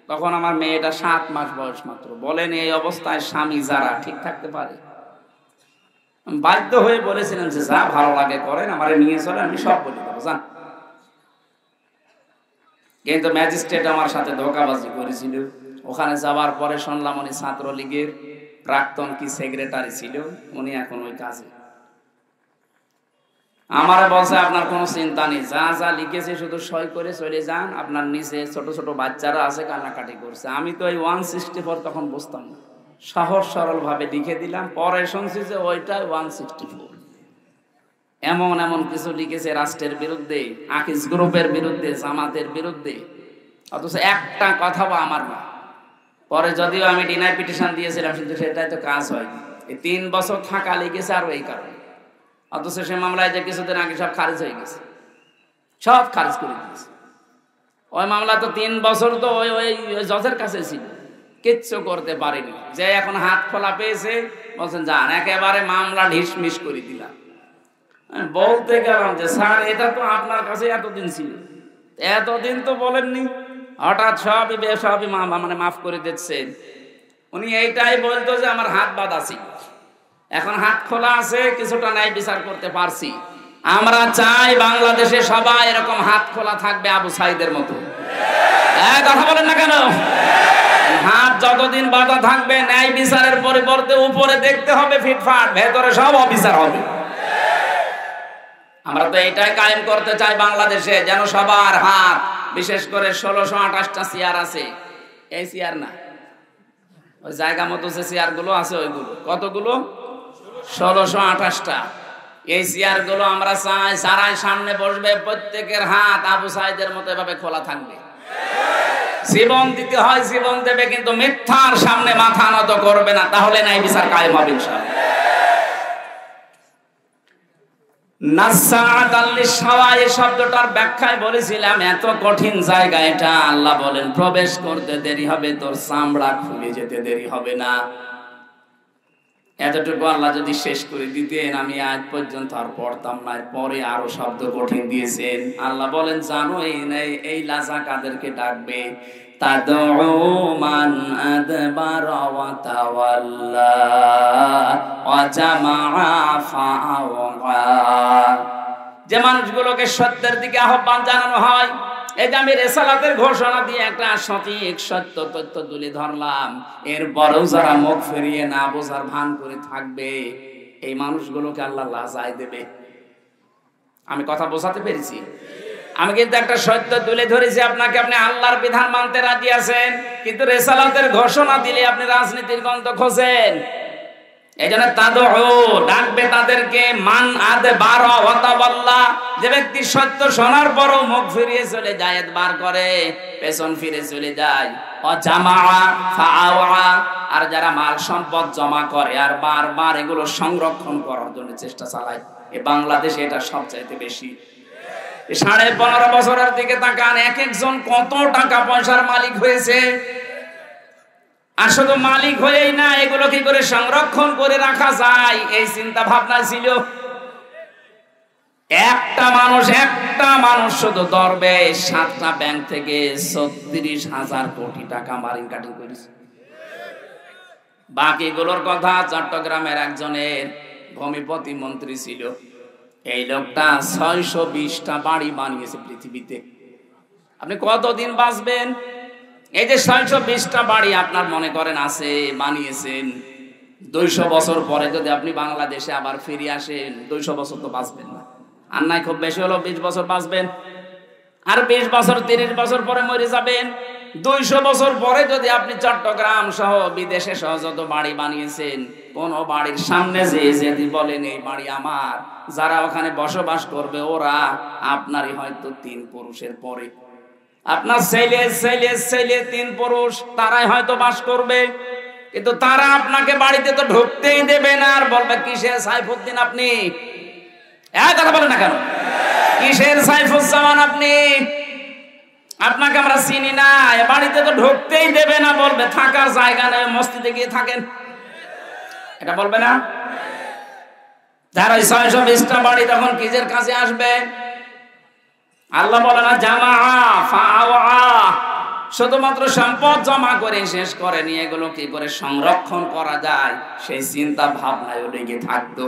তখন আমার মেয়েটা 7 মাস বয়স মাত্র। বলেন এই অবস্থায় স্বামী যারা ঠিক থাকতে পারে? বাধ্য হয়ে বলেছিলেন যে যা ভালো লাগে করেন, আমারে নিয়ে চলেন, আমি সব বলে দেবো, যান। কিন্তু ম্যাজিস্ট্রেট আমার সাথে ধোঁকাবাজি করেছিল। ওখানে যাওয়ার পরে শুনলাম উনি ছাত্রলীগের প্রাক্তন কি সেক্রেটারি ছিল, উনি এখন ওই কাজে। আমার বলছে আপনার কোনো চিন্তা নেই, যা যা লিখেছে শুধু সই করে চলে যান, আপনার নিচে ছোট ছোট বাচ্চারা আছে কান্নাকাটি করছে। আমি তো এই 164 তখন বুঝতাম না, সহজ সরল ভাবে লিখে দিলাম। পরে শুনছি যে ওইটা 164। এমন এমন কিছু লিখেছে রাষ্ট্রের বিরুদ্ধে, আকিস গ্রুপের বিরুদ্ধে, জামাতের বিরুদ্ধে, অথচ একটা কথাও আমার না। পরে যদিও আমি ডিনাই পিটিশন দিয়েছিলাম, কিন্তু সেটাই তো কাজ হয়নি। এই 3 বছর থাকা লেগেছে আর এই কারণে। অথচ সে মামলায় যে কিছুদিন আগে সব খারিজ হয়ে গেছে, সব খারিজ করে দিয়েছে। ওই মামলা তো 3 বছর তো ওই ওই জজের কাছে ছিল, কিচ্ছু করতে পারেনি। যে এখন হাত খোলা পেয়েছে বলছেন যান, একেবারে মামলা ঢিসমিস করে দিলাম। বলতে গেলাম যে স্যার এটা তো আপনার কাছে এতদিন ছিল, এতদিন তো বলেননি। হঠাৎ সবই মানে মাফ করে দিচ্ছেন। উনি এইটাই বলতো যে আমার হাত বাঁধা ছিল, এখন হাত খোলা আছে, কিছুটা ন্যায় বিচার করতে পারছি। আমরা চাই বাংলাদেশে সবাই এরকম হাত খোলা থাকবে আবু সাইদের মতো। কথা বলেন না কেন? হাত যতদিন বাঁধা থাকবে ন্যায় বিচারের পরিবর্তে উপরে দেখতে হবে ফিটফাট, ভেতরে সব অবিচার হবে। আমরা তো এটাই কায়েম করতে চাই বাংলাদেশে, যেন সবার হাত, বিশেষ করে 1628টা চেয়ার আছে, এই চেয়ার না, ওই জায়গা মতো যে চেয়ার গুলো আছে ওইগুলো, কতগুলো? 1628টা। এই চেয়ার গুলো আমরা চাই যারাই সামনে বসবে প্রত্যেকের হাত আবু সাইদের মতো এভাবে খোলা থাকবে। জীবন দিতে হয় জীবন দেবে, কিন্তু মিথ্যার সামনে মাথা নত করবে না, তাহলে নাই বিচার কায়েম হবে ইনশাআল্লাহ। নাসাআতাল লিশাওয়া এই শব্দটার ব্যাখ্যায় বলেছিলাম এত কঠিন জায়গা এটা। আল্লাহ বলেন প্রবেশ করতে দেরি হবে, তোর চামড়া খুলে যেতে দেরি হবে না। এতটুকু আল্লাহ যদি শেষ করে দিতেন আমি আজ পর্যন্ত আর পড়তাম না। পরে আরো শব্দ কঠিন দিয়েছেন। আল্লাহ বলেন জানো এই লাজা কাদেরকে ডাকবে? তাদউ মান আদবারা ওয়া তাওয়াল্লা ওয়া জামাআ ফাআওয়া। যে মানুষগুলোকে সত্যের দিকে আহ্বান জানানো হয়, এই যে আমি রিসালাতের ঘোষণা দিয়ে একটা সঠিক সত্য তথ্য তুলে ধরলাম, এরপরেও যারা মুখ ফিরিয়ে না বোঝার ভান করে থাকবে, এই মানুষগুলোকে আল্লাহ লাজায় দেবে। আমি কথা বোঝাতে পেরেছি? আমি কিন্তু একটা সত্য তুলে ধরেছি আপনাকে, আপনি আল্লাহর বিধান মানতে রাজি আছেন, কিন্তু রিসালাতের ঘোষণা দিলে আপনি রাজনীতির গন্ধ খোঁজেন। এই জন্য তাদউ ডাকবে তাদেরকে, মান আদবারা ওয়া তাওয়াল্লা, যে ব্যক্তি সত্য শোনার পরও মুখ ফিরিয়ে চলে যায়, এতবার করে পেছন ফিরে চলে যায়। ওয়া জামাআ ফাআওয়া, আর যারা মাল সম্পদ জমা করে আর বারবার এগুলো সংরক্ষণ করার জন্য চেষ্টা চালায়, এই বাংলাদেশে এটা সবচাইতে বেশি। 15.5 বছরের দিকে তাকান, এক একজন কত টাকা পয়সার মালিক হয়েছে। আর শুধু মালিক হয়েই না, এগুলো কি করে সংরক্ষণ করে রাখা যায় এই চিন্তা ভাবনা ছিল। একটা মানুষ শুধু দরবেশ 7টা ব্যাংক থেকে 36,000 কোটি টাকা মারিন কাটিং করেছে। বাকিগুলোর কথা চট্টগ্রামের একজনের ভূমিপতি মন্ত্রী ছিল, এই লোকটা 620টা বাড়ি বানিয়েছে পৃথিবীতে। আপনি কতদিন বাঁচবেন? এই যে 620টা বাড়ি আপনার মনে করেন আছে, বানিয়েছেন, 200 বছর পরে যদি আপনি বাংলাদেশে আবার ফিরে আসেন, 200 বছর তো বাঁচবেন না, আর নাই খুব বেশি হলো 20 বছর বাঁচবেন, আর 20 বছর 30 বছর পরে মরে যাবেন। 200 বছর পরে যদি আপনি চট্টগ্রাম সহ বিদেশে সহ যত বাড়ি বানিয়েছেন, কোন বাড়ির সামনে যে যদি বলেন এই বাড়ি আমার, যারা ওখানে বসবাস করবে ওরা আপনারই হয়তো 3 পুরুষের পরে, আপনার ছেলে 3 পুরুষ, তারাই হয়তো বাস করবে, কিন্তু তারা আপনাকে বাড়িতে তো ঢুকতেই দেবে না, আর বলবে কিসের সাইফুদ্দিন আপনি? কথা বলেন না কেন? কিসের সাইফুজ্জামান আপনি? আপনাকে আমরা চিনি না, বাড়িতে তো ঢুকতেই দেবে না, বলবে থাকার জায়গা নেই, মসজিদে গিয়ে থাকেন, এটা বলবে না? যারা 620টা বাড়ি তখন কিসের কাছে আসবে? আল্লাহ বলে না জামাআ ফাআওয়া, শুধুমাত্র সম্পদ জমা করে শেষ করেনি, এগুলো কি করে সংরক্ষণ করা যায় সেই চিন্তা ভাবনায় লেগে থাকতো।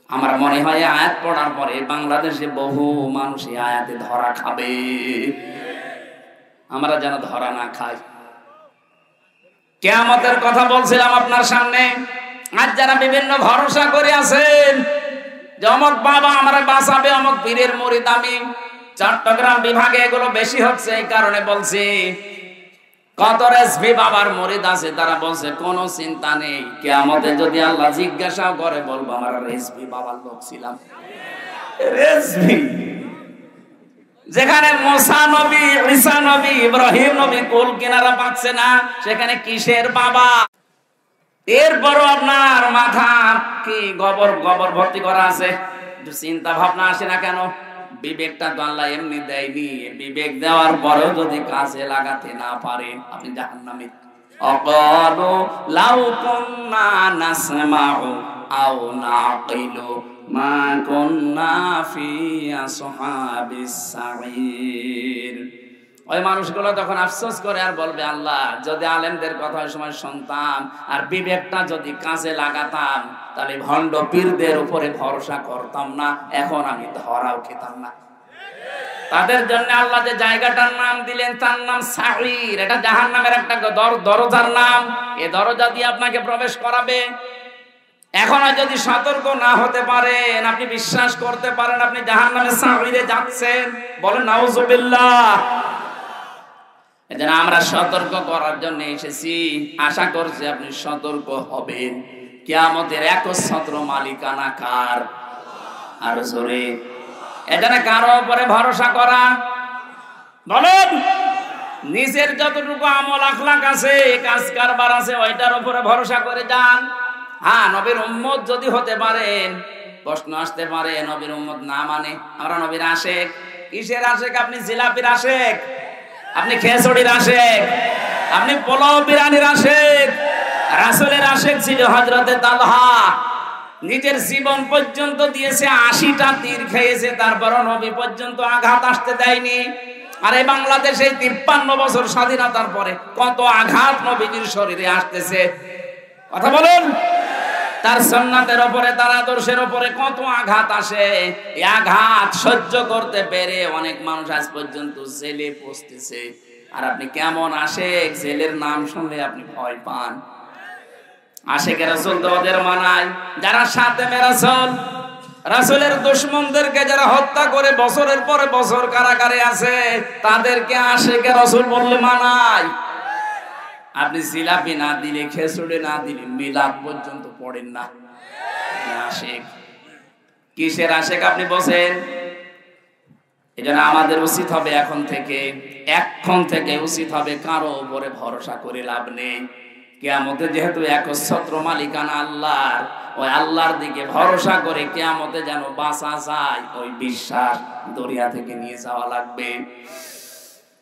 আমার মনে হয় আয়াত পড়ার পরে বাংলাদেশে বহু মানুষ এই আয়াতে ধরা খাবে, আমরা যেন ধরা না খাই। কিয়ামতের কথা বলছিলাম আপনার সামনে। আজ যারা বিভিন্ন ভরসা করে আছেন যে অমুক বাবা আমরা বাঁচাবে, অমুক পীরের মুরিদ আমি, চট্টগ্রাম বিভাগে এগুলো বেশি হচ্ছে, এই কারণে বলছি। কত রেজভি বাবার মুরিদ আছে, তারা বলছে কোনো চিন্তা নেই, কিয়ামতে যদি আল্লাহ জিজ্ঞাসা করে বলবো আমরা রেজভি বাবার লোক ছিলাম। রেজভি, যেখানে মুসা নবী, ঈসা নবী, ইব্রাহিম নবী কুল কিনারা পাচ্ছে না, সেখানে কিসের বাবা? এরপরও আপনার মাথা কি গোবর ভর্তি করা আছে? চিন্তা ভাবনা আসে না কেন? বিবেকটা তো আল্লাহ এমনি দেয়নি, বিবেক দেওয়ার পরেও যদি কাজে লাগাতে না পারে আপনি জাহান্নামী। অকালু লাউ কুন্না নাসমাউ আও নাকিলু মা কুন্না ফি আসহাবিস সাঈর। ওই মানুষগুলো তখন আফসোস করে আর বলবে, আল্লাহ যদি আলেমদের কথা ওই সময় শুনতাম আর বিবেকটা যদি কাজে লাগাতাম তাহলে ভণ্ড পীরদের উপরে ভরসা করতাম না, এখন আমি ধরাও খেতাম না। তাদের জন্য আল্লাহ যে জায়গাটার নাম দিলেন তার নাম সাঈর, এটা জাহান্নামের একটা দরজার নাম। এই দরজা দিয়ে আপনাকে প্রবেশ করাবে। এখনো যদি সতর্ক না হতে পারেন, আপনি বিশ্বাস করতে পারেন আপনি জাহান্নামের সাঈরে যাচ্ছেন, বলেন নাউজুবিল্লাহ। এজন্য আমরা সতর্ক করার জন্য এসেছি। আশা করছি আপনি সতর্ক হবেন। কিয়ামতের একচ্ছত্র মালিকানা কার? আর জোরে। এজন্য কারো উপরে ভরসা করা, বলেন নিজের যতটুকু আমল আখলাক আছে, কাজ কারবার আছে, ওইটার উপরে ভরসা করে যান। হ্যাঁ, নবীর উম্মত যদি হতে পারেন, প্রশ্ন আসতে পারে নবীর উম্মত না মানে আমরা নবীর আশেক। কিসের আশেক? আপনি জিলাপির আশেক, আপনি খেচড়ির আশেক, আপনি পোলাও বিরিয়ানির আশেক। রাসূলের আশেক ছিল হযরতে তালহা, নিজের জীবন পর্যন্ত দিয়েছে, 80টা তীর খেয়েছে, তারপরও নবী পর্যন্ত আঘাত আসতে দেয়নি। আর এই বাংলাদেশে 53 বছর স্বাধীনতার পরে কত আঘাত নবীজির শরীরে আসতেছে, কথা বলুন। তার সুন্নাতের উপরে, তার আদর্শের উপরে কত আঘাত আসে। এই আঘাত সহ্য করতে পেরে অনেক মানুষ আজ পর্যন্ত জেলে পৌঁছতেছে। আর আপনি কেমন আশেক, জেলের নাম শুনলে আপনি ভয় পান। আশেকের রাসূল তো ওদের মানায় যারা সাতেমে রাসূল, রাসূলের দুশমনদেরকে যারা হত্যা করে বছরের পরে বছর কারাগারে আছে, তাদেরকে আশেকের রাসূল বললে মানায়। আপনি জিলাপি না দিলে, খেচুড়ি না দিলে মিলাদ পর্যন্ত পড়েন না। আশেক কিসের আশেক আপনি বসেন? এজন্য আমাদের উচিত হবে এখন থেকে উচিত হবে কারো উপরে ভরসা করে লাভ নেই। কিয়ামতে যেহেতু একচ্ছত্র মালিকানা আল্লাহর, ওই আল্লাহর দিকে ভরসা করে কিয়ামতে যেন বাঁচা যায়, ওই বিশ্বাস দরিয়া থেকে নিয়ে যাওয়া লাগবে।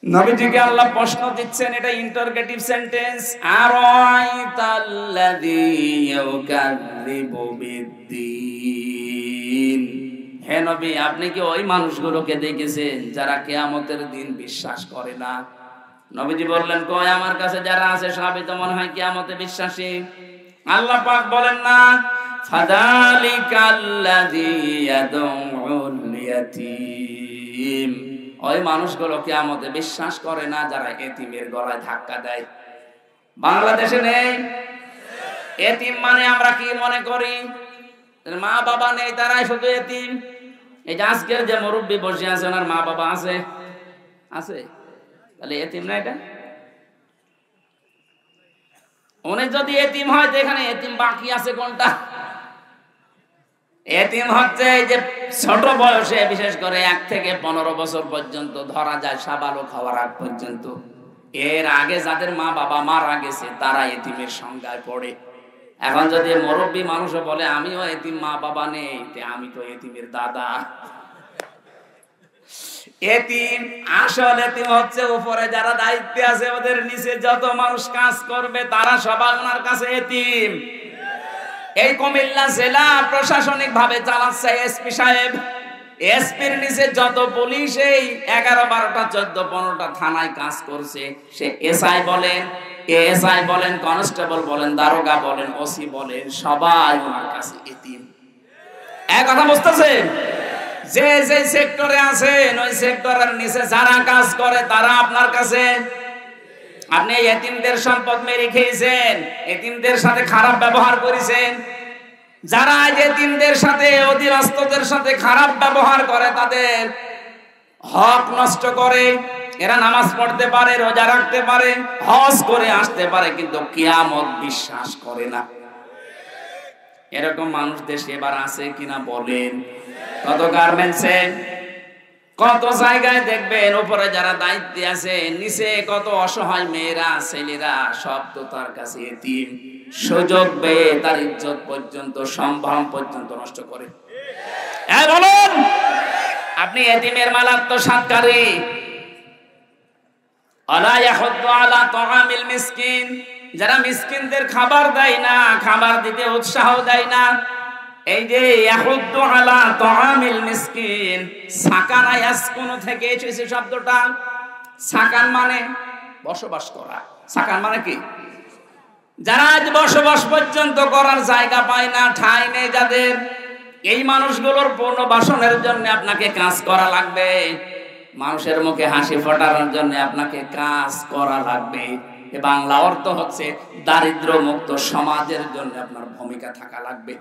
নবীজিকে আল্লাহ প্রশ্ন দিচ্ছেন, এটা ইন্টারগেটিভ সেন্টেন্স। আরাইতাল্লাযী ইউকাযযিবু বিদ্দীন, হে নবী আপনি কি ওই মানুষগুলোকে দেখেছেন যারা কিয়ামতের দিন বিশ্বাস করে না? নবীজি বললেন, কই আমার কাছে যারা আছে সবই তো মনে হয় কিয়ামতে বিশ্বাসী। আল্লাহ পাক বলেন না, ফাযালিকাল্লাযী ইয়াদউল ইয়াতীম, ওই মানুষগুলো কিয়ামতে বিশ্বাস করে না যারা এতিমের গলায় ধাক্কা দেয়। বাংলাদেশে নেই এতিম মানে আমরা কি মনে করি? মা বাবা নেই, তারাই শুধু এতিম। এই যে আজকের যে মুরব্বী বসে আছে, ওনার মা বাবা আছে? তাহলে এতিম না এটা? উনি যদি এতিম হয় তো এখানে এতিম বাকি আছে কোনটা? এতিম হচ্ছে এই যে ছোট বয়সে, বিশেষ করে 1 থেকে 15 বছর পর্যন্ত ধরা যায়, সাবালক হওয়ার আগ পর্যন্ত। এর আগে যাদের মা বাবা মারা গেছে তারা এতিমের সংজ্ঞায় পড়ে। এখন যদি মুরব্বী মানুষও বলে আমিও এতিম, মা বাবা নেই, আমি তো এতিমের দাদা। এতিম আসল এতিম হচ্ছে উপরে যারা দায়িত্বে আছে, ওদের নিচে যত মানুষ কাজ করবে তারা সবাই ওনার কাছে এতিম। এই কুমিল্লা জেলা প্রশাসনিক ভাবে চালাচ্ছে এসপি সাহেব। এসপির নিচে যত পুলিশ এই 11, 12টা, 14, 15টা থানায় কাজ করছে, সে এসআই বলেন, এএসআই বলেন, কনস্টেবল বলেন, দারোগা বলেন, ওসি বলেন, সবাই ওনার কাছে এতিম। এক কথা বুঝতেছেন? যে যে সেক্টরে আছেন ওই সেক্টরের নিচে যারা কাজ করে তারা আপনার কাছে। আপনি এতিমদের সম্পদ মেরে খেয়েছেন, এতিমদের সাথে খারাপ ব্যবহার করেছেন। যারা এতিমদের সাথে, অধীনস্থদের সাথে খারাপ ব্যবহার করে, তাদের হক নষ্ট করে। এরা নামাজ পড়তে পারে, রোজা রাখতে পারে, হজ করে আসতে পারে, কিন্তু কিয়ামত বিশ্বাস করে না। এরকম মানুষ দেশে এবার আছে কিনা বলেন? কত গার্মেন্টসে, কত জায়গায় দেখবেন উপরে যারা দায়িত্বে আছে, নিচে কত অসহায় মেয়েরা, ছেলেরা, সব তো তার কাছে এতিম। সুযোগ পেয়ে তার ইজ্জত পর্যন্ত, সম্ভ্রম পর্যন্ত নষ্ট করে। বলুন, আপনি এতিমের মালাত্মসাৎকারী। আলা ইয়াহুদ্দু আলা তাআমিল মিসকিন, যারা মিসকিনদের খাবার দেয় না, খাবার দিতে উৎসাহ দেয় না। এই যে ইয়াহুদ্দু আলা তাআমিল মিসকিন, সাকানা ইয়াসকুনু থেকে এসেছে শব্দটা। সাকান মানে বসবাস করা। সাকান মানে কি? যারা আজ বসবাস পর্যন্ত করার জায়গা পায় না, ঠাঁই নেই যাদের, এই মানুষগুলোর পুনর্বাসনের জন্য আপনাকে কাজ করা লাগবে। মানুষের মুখে হাসি ফোটানোর জন্য আপনাকে কাজ করা লাগবে। এ বাংলা অর্থ হচ্ছে দারিদ্র মুক্ত সমাজের জন্য আপনার ভূমিকা থাকা লাগবে।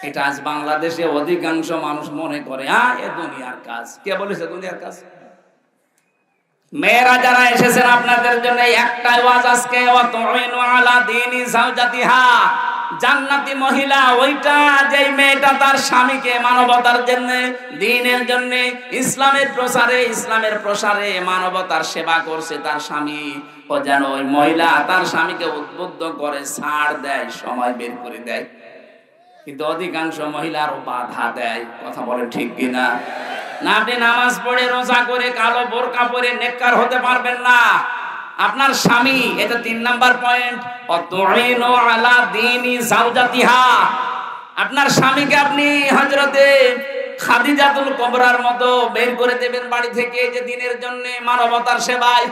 এটা আজ বাংলাদেশে অধিকাংশ মানুষ মনে করে এ দুনিয়ার কাজ। কে বলেছে দুনিয়ার কাজ? মেয়েরা যারা এসেছেন আপনাদের জন্য একটাই ওয়াজ আজকে, ওয়াতুইনু আলা দীনি যাওজাতিহা। জান্নাতি মহিলা ওইটা যেই মেয়েটা তার স্বামীকে মানবতার জন্য, দ্বীনের জন্য, ইসলামের প্রসারে মানবতার সেবা করছে তার স্বামী, ও যেন ওই মহিলা তার স্বামীকে উদ্বুদ্ধ করে, ছাড় দেয়, সময় বের করে দেয়। কিন্তু অধিকাংশ মহিলার বাধা দেয়। কথা বলে ঠিক কিনা? না, আপনি নামাজ পড়ে রোজা করে কালো বোরকা পরে নেককার হতে পারবেন না। আপনার স্বামী, এটা 3 নাম্বার পয়েন্ট, ওয়াতুইনু আলা দীনি যাওজাতিহা। আপনার স্বামীকে আপনি হযরতে খাদিজাতুল কুবরার মতো বের করে দেবেন বাড়ি থেকে, যে দিনের জন্য, মানবতার সেবায়।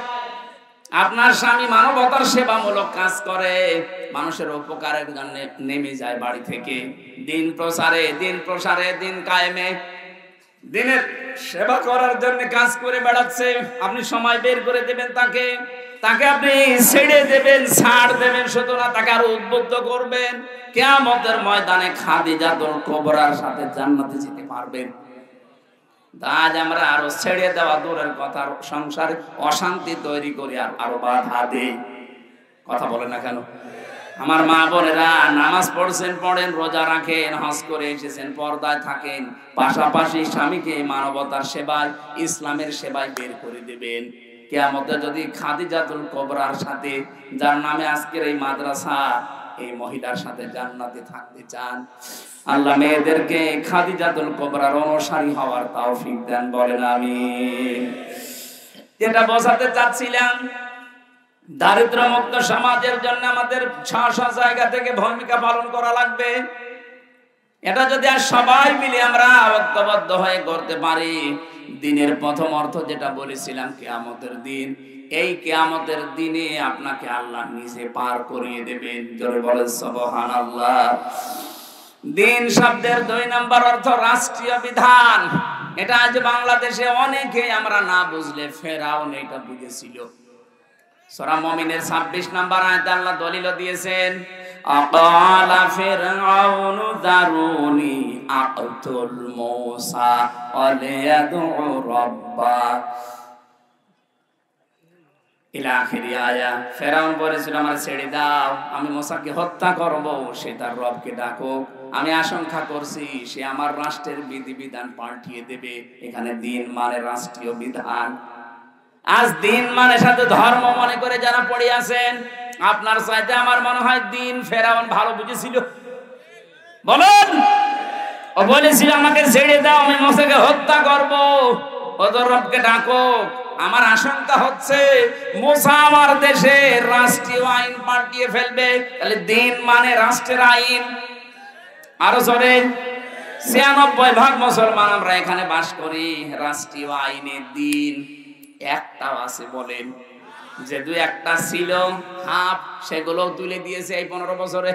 আপনার স্বামী মানবতার সেবামূলক কাজ করে, মানুষের উপকারের জন্য নেমে যায় বাড়ি থেকে, দিন প্রসারে, দিন কায়েমে, দিনের সেবা করার জন্য কাজ করে বেড়াচ্ছে। আপনি সময় বের করে দেবেন তাকে আপনি ছেড়ে দেবেন, ছাড় দেবেন শুধু না, তাকে আরো উদ্বুদ্ধ করবেন। কিয়ামতের ময়দানে খাদিজাতুল কুবরার সাথে জান্নাতে যেতে পারবেন। আজ আমরা আরো ছেড়ে দেওয়া দূরের কথা, সংসারে অশান্তি তৈরি করি, আর আরো বাধা দেই। কথা বলে না কেন? আমার মা বোনেরা, নামাজ পড়েন, রোজা রাখেন, হজ করে এসেছেন, পর্দায় থাকেন, পাশাপাশি স্বামীকে মানবতার সেবায়, ইসলামের সেবায় বের করে দেবেন। কিয়ামতে যদি খাদিজাতুল কুবরার সাথে, যার নামে আজকের এই মাদ্রাসা, এই মহিলার সাথে জান্নাতে থাকতে চান, আল্লাহ মেয়েদেরকে খাদিজাতুল কুবরার অনুসারী হওয়ার তৌফিক দেন, বলেন আমিন। যেটা বোঝাতে চাচ্ছিলাম, দারিদ্র মুক্ত সমাজের জন্য আমাদের 6 জায়গা থেকে ভূমিকা পালন করা লাগবে। এটা যদি আর সবাই মিলে আমরা ঐক্যবদ্ধ হয়ে করতে পারি, দিনের প্রথম অর্থ যেটা বলেছিলাম, কিয়ামতের দিন, এই কিয়ামতের দিনে আপনাকে আল্লাহ নিজে পার করিয়ে দেবেন। জোরে বলেন সুবহানাল্লাহ। দিন শব্দের 2 নাম্বার অর্থ রাষ্ট্রীয় বিধান। এটা আজ বাংলাদেশে অনেকে আমরা না বুঝলে ফেরাউন এটা বুঝেছিল। সূরা মুমিনের 26 নাম্বার আয়াতে আল্লাহ দলিল দিয়েছেন, আকালা ফিরআউনু দারুনি আকতুল মূসা ওয়ালিয়াদউ রাব্বা ইলা আখিরি আয়া। ফেরাউন বলেছিল, আমার ছেড়ে দাও, আমি মূসাকে হত্যা করব, সে তার রবকে ডাকুক। আমি আশঙ্কা করছি সে আমার রাষ্ট্রের বিধিবিধান পাল্টিয়ে দেবে। এখানে দিন মানে রাষ্ট্রীয় বিধান। আজ দিন মানে সাথে ধর্ম মনে করে যারা পড়ে আছেন, আপনার চাইতে আমার মনে হয় দিন ফেরাউন ভালো বুঝেছিল। বলেন, ও বলেছিল আমাকে ছেড়ে দাও, আমি মূসাকে হত্যা করব, ওদের রবকে ডাকো। আমার আশঙ্কা হচ্ছে মূসা আমার দেশে রাষ্ট্রীয় আইন পাল্টিয়ে ফেলবে। তাহলে দিন মানে রাষ্ট্রের আইন। আরো জোরে, 96% মুসলমান আমরা এখানে বাস করি, রাষ্ট্রীয় আইনের দিন একটাও আছে বলেন? যে 2-1টা ছিল হাফ, সেগুলো তুলে দিয়েছে এই 15 বছরে।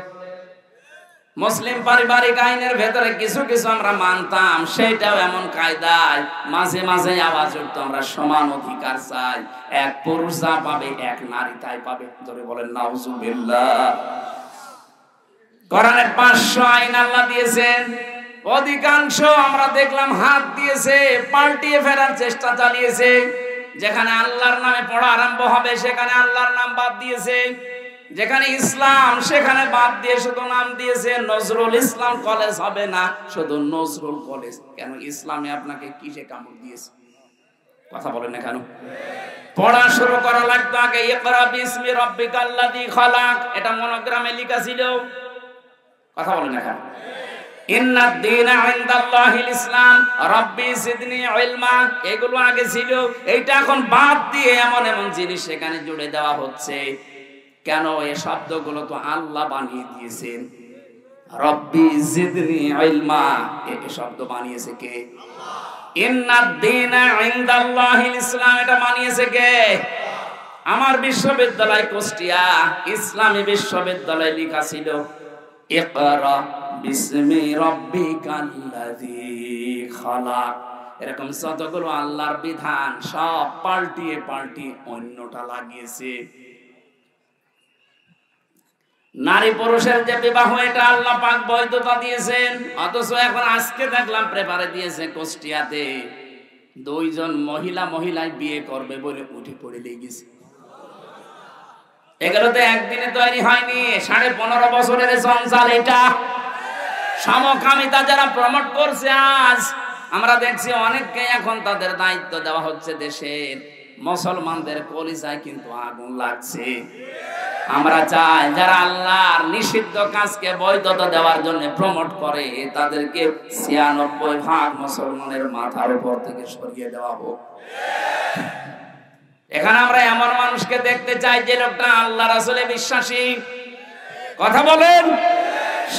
মুসলিম পারিবারিক আইনের ভেতরে কিছু আমরা মানতাম, সেটাও এমন কায়দায় মাঝে মাঝে আওয়াজ উঠতো, আমরা সমান অধিকার চাই, এক পুরুষ যা পাবে এক নারী তাই পাবে। ধরে বলেন নাউজুবিল্লাহ। কোরআনের 500 আইন আল্লাহ দিয়েছেন, অধিকাংশ আমরা দেখলাম হাত দিয়েছে, পাল্টিয়ে ফেরার চেষ্টা চালিয়েছে। যেখানে আল্লাহর নামে পড়া আরম্ভ হবে সেখানে আল্লাহর নাম বাদ দিয়েছে, যেখানে ইসলাম সেখানে বাদ দিয়ে শুধু নাম দিয়েছে নজরুল ইসলাম কলেজ হবে না, শুধু নজরুল কলেজ। কেন? ইসলামে আপনাকে কিসে কামড় দিয়েছে? কথা বলেন না কেন? পড়া শুরু করা লাগতো আগে, ইকরা বিসমি রাব্বিকাল্লাযী খালাক, এটা মনোগ্রামে লেখা ছিল। কথা বলেন না কেন? ইন্নাদ দীনা ইনদাল্লাহিল ইসলাম রাব্বি জিদনি ইলমা, এগুলো আগে ছিল, এইটা এখন বাদ দিয়ে এমন জিনিস সেখানে জুড়ে দেওয়া হচ্ছে। কেন? এই শব্দগুলো তো আল্লাহ বানিয়ে দিয়েছেন। রব্বি জিদনি ইলমা, এই শব্দ বানিয়েছে কে? ইন্নাদ দীনা ইনদাল্লাহিল ইসলাম, এটা বানিয়েছে কে? আমার বিশ্ববিদ্যালয় কুষ্টিয়া ইসলামী বিশ্ববিদ্যালয় লেখা ছিল ইকরা বিসমি রাব্বিকাল্লাযী খালাক। এরকম যতগুলো আল্লাহর বিধান সব পাল্টিয়ে পাল্টিয়ে অন্যটা লাগিয়েছে। নারী পুরুষের যে বিবাহ, এটা আল্লাহ পাক বৈধতা দিয়েছেন, অথচ এখন আজকে দেখলাম পেপারে দিয়েছে কুষ্টিয়াতে দুইজন মহিলায় বিয়ে করবে বলে উঠে পড়ে লেগেছে। এগুলো তো একদিনে তৈরি হয়নি, 15.5 বছরের সংসার এটা। সমকামিতা যারা প্রমোট করছে, আজ আমরা দেখছি অনেককে এখন তাদের দায়িত্ব দেওয়া হচ্ছে দেশের। মুসলমানদের কলিজায় কিন্তু আগুন লাগছে। আমরা চাই যারা আল্লাহর নিষিদ্ধ কাজকে বৈধতা দেওয়ার জন্য প্রমোট করে, তাদেরকে 96% মুসলমানের মাথার উপর থেকে সরিয়ে দেওয়া হোক। এখানে আমরা এমন মানুষকে দেখতে চাই যে লোকটা আল্লাহ রাসূলে বিশ্বাসী। কথা বলেন।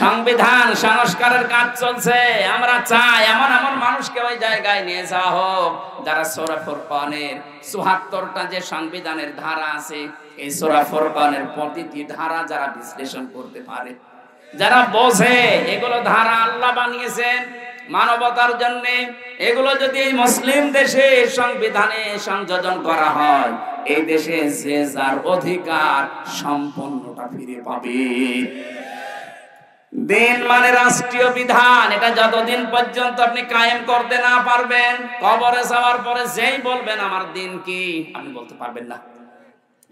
সংবিধান সংস্কারের কাজ চলছে, আমরা চাই এমন এমন মানুষকে ওই জায়গায় নিয়ে যাওয়া হোক যারা সূরা ফুরকানের ৭৪টা যে সংবিধানের ধারা আছে, এই সূরা ফুরকানের প্রতিটি ধারা যারা বিশ্লেষণ করতে পারে, যারা বোঝে এগুলো ধারা আল্লাহ বানিয়েছেন মানবতার জন্য, এগুলো যদি এই মুসলিম দেশে সংবিধানে সংযোজন করা হয়, এই দেশে যে যার অধিকার সম্পূর্ণটা ফিরে পাবে। দিন মানে রাষ্ট্রীয় বিধান, এটা যতদিন পর্যন্ত আপনি কায়েম করতে না পারবেন, কবরে যাওয়ার পরে যেই বলবেন আমার দিন কি, আপনি বলতে পারবেন না।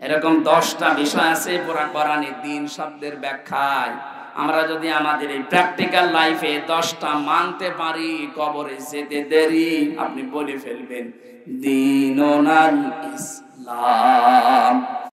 এরকম 10টা বিষয় আছে পুরা কোরআনে দিন শব্দের ব্যাখ্যায়। আমরা যদি আমাদের এই প্র্যাকটিক্যাল লাইফে 10টা মানতে পারি, কবরে যেতে দেরি, আপনি বলে ফেলবেন দিনুল ইসলাম।